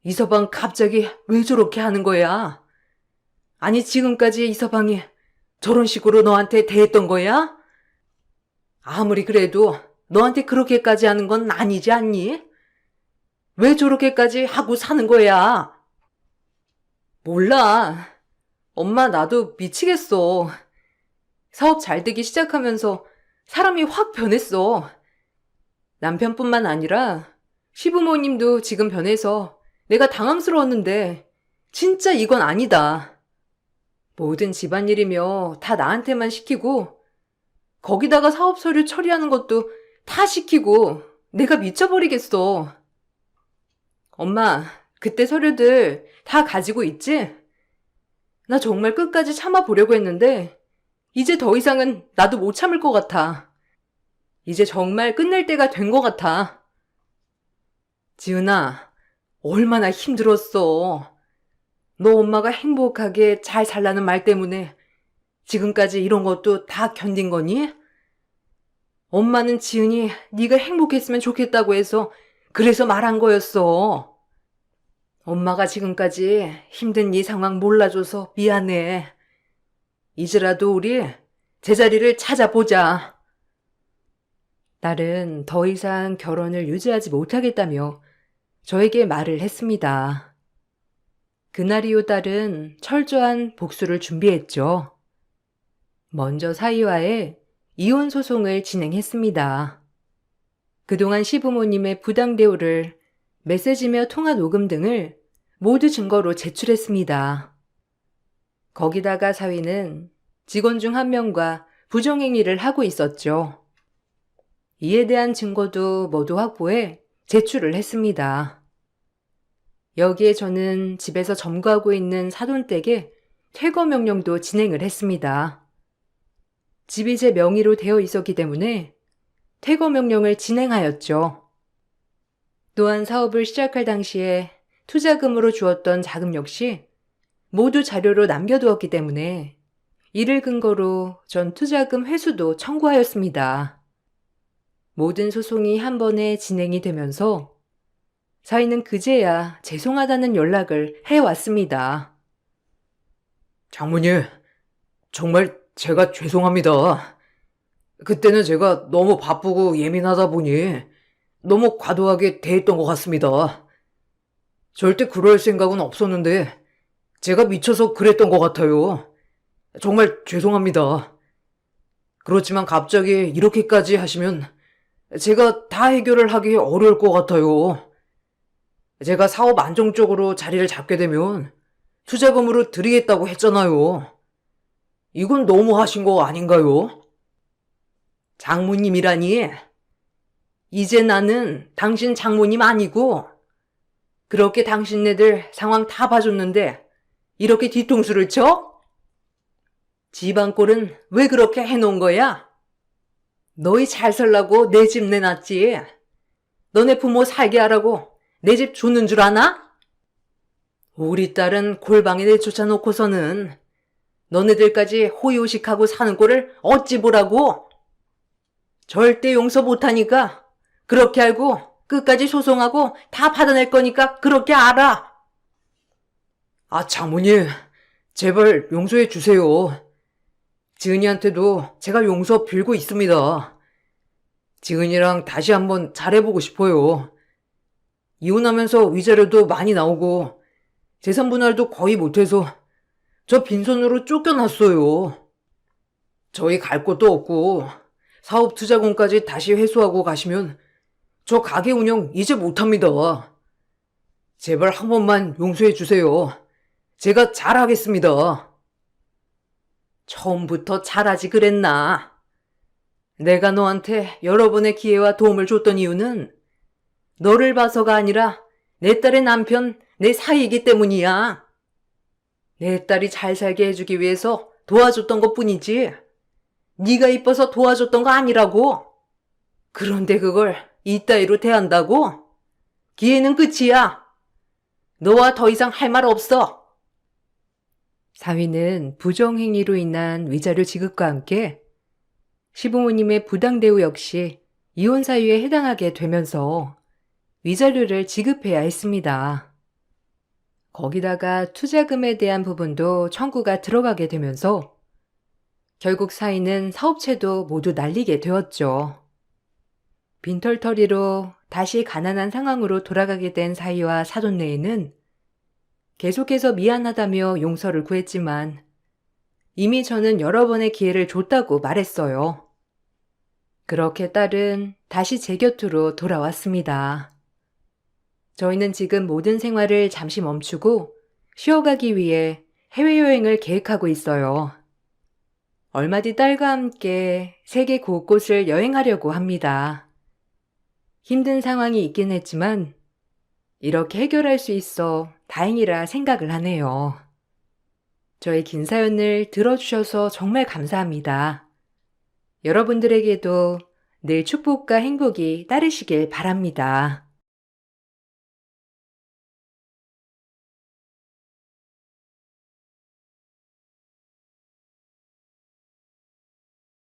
이서방 갑자기 왜 저렇게 하는 거야? 아니, 지금까지 이서방이 저런 식으로 너한테 대했던 거야? 아무리 그래도 너한테 그렇게까지 하는 건 아니지 않니? 왜 저렇게까지 하고 사는 거야?
몰라. 엄마 나도 미치겠어. 사업 잘 되기 시작하면서 사람이 확 변했어. 남편뿐만 아니라 시부모님도 지금 변해서 내가 당황스러웠는데 진짜 이건 아니다. 모든 집안일이며 다 나한테만 시키고 거기다가 사업 서류 처리하는 것도 다 시키고 내가 미쳐버리겠어. 엄마, 그때 서류들 다 가지고 있지? 나 정말 끝까지 참아보려고 했는데 이제 더 이상은 나도 못 참을 것 같아. 이제 정말 끝낼 때가 된 것 같아.
지은아, 얼마나 힘들었어. 너 엄마가 행복하게 잘 살라는 말 때문에 지금까지 이런 것도 다 견딘 거니? 엄마는 지은이 네가 행복했으면 좋겠다고 해서 그래서 말한 거였어. 엄마가 지금까지 힘든 네 상황 몰라줘서 미안해. 이제라도 우리 제자리를 찾아보자.
딸은 더 이상 결혼을 유지하지 못하겠다며 저에게 말을 했습니다. 그날 이후 딸은 철저한 복수를 준비했죠. 먼저 사위와의 이혼 소송을 진행했습니다. 그동안 시부모님의 부당 대우를 메시지며 통화 녹음 등을 모두 증거로 제출했습니다. 거기다가 사위는 직원 중 한 명과 부정행위를 하고 있었죠. 이에 대한 증거도 모두 확보해 제출을 했습니다. 여기에 저는 집에서 점거하고 있는 사돈댁에 퇴거 명령도 진행을 했습니다. 집이 제 명의로 되어 있었기 때문에 퇴거 명령을 진행하였죠. 또한 사업을 시작할 당시에 투자금으로 주었던 자금 역시 모두 자료로 남겨두었기 때문에 이를 근거로 전 투자금 회수도 청구하였습니다. 모든 소송이 한 번에 진행이 되면서 사위는 그제야 죄송하다는 연락을 해왔습니다.
장모님, 정말 제가 죄송합니다. 그때는 제가 너무 바쁘고 예민하다 보니 너무 과도하게 대했던 것 같습니다. 절대 그럴 생각은 없었는데 제가 미쳐서 그랬던 것 같아요. 정말 죄송합니다. 그렇지만 갑자기 이렇게까지 하시면 제가 다 해결을 하기 어려울 것 같아요. 제가 사업 안정적으로 자리를 잡게 되면 투자금으로 드리겠다고 했잖아요. 이건 너무 하신 거 아닌가요? 장모님이라니. 이제 나는 당신 장모님 아니고 그렇게 당신네들 상황 다 봐줬는데 이렇게 뒤통수를 쳐? 집안 꼴은 왜 그렇게 해놓은 거야? 너희 잘 살라고 내 집 내놨지. 너네 부모 살게 하라고 내 집 줬는 줄 아나? 우리 딸은 골방에 내쫓아 놓고서는 너네들까지 호의호식하고 사는 꼴을 어찌 보라고? 절대 용서 못하니까 그렇게 알고 끝까지 소송하고 다 받아낼 거니까 그렇게 알아. 아, 장모님, 제발 용서해 주세요. 지은이한테도 제가 용서 빌고 있습니다. 지은이랑 다시 한번 잘해보고 싶어요. 이혼하면서 위자료도 많이 나오고 재산 분할도 거의 못해서 저 빈손으로 쫓겨났어요. 저희 갈 곳도 없고 사업 투자금까지 다시 회수하고 가시면 저 가게 운영 이제 못합니다. 제발 한 번만 용서해 주세요. 제가 잘하겠습니다. 처음부터 잘하지 그랬나? 내가 너한테 여러 번의 기회와 도움을 줬던 이유는 너를 봐서가 아니라 내 딸의 남편, 내 사이이기 때문이야. 내 딸이 잘 살게 해주기 위해서 도와줬던 것뿐이지 네가 이뻐서 도와줬던 거 아니라고. 그런데 그걸 이따위로 대한다고? 기회는 끝이야. 너와 더 이상 할 말 없어.
사위는 부정행위로 인한 위자료 지급과 함께 시부모님의 부당대우 역시 이혼 사유에 해당하게 되면서 위자료를 지급해야 했습니다. 거기다가 투자금에 대한 부분도 청구가 들어가게 되면서 결국 사위는 사업체도 모두 날리게 되었죠. 빈털터리로 다시 가난한 상황으로 돌아가게 된 사위와 사돈네에는 계속해서 미안하다며 용서를 구했지만 이미 저는 여러 번의 기회를 줬다고 말했어요. 그렇게 딸은 다시 제 곁으로 돌아왔습니다. 저희는 지금 모든 생활을 잠시 멈추고 쉬어가기 위해 해외여행을 계획하고 있어요. 얼마 뒤 딸과 함께 세계 곳곳을 여행하려고 합니다. 힘든 상황이 있긴 했지만 이렇게 해결할 수 있어 다행이라 생각을 하네요. 저의 긴 사연을 들어주셔서 정말 감사합니다. 여러분들에게도 늘 축복과 행복이 따르시길 바랍니다.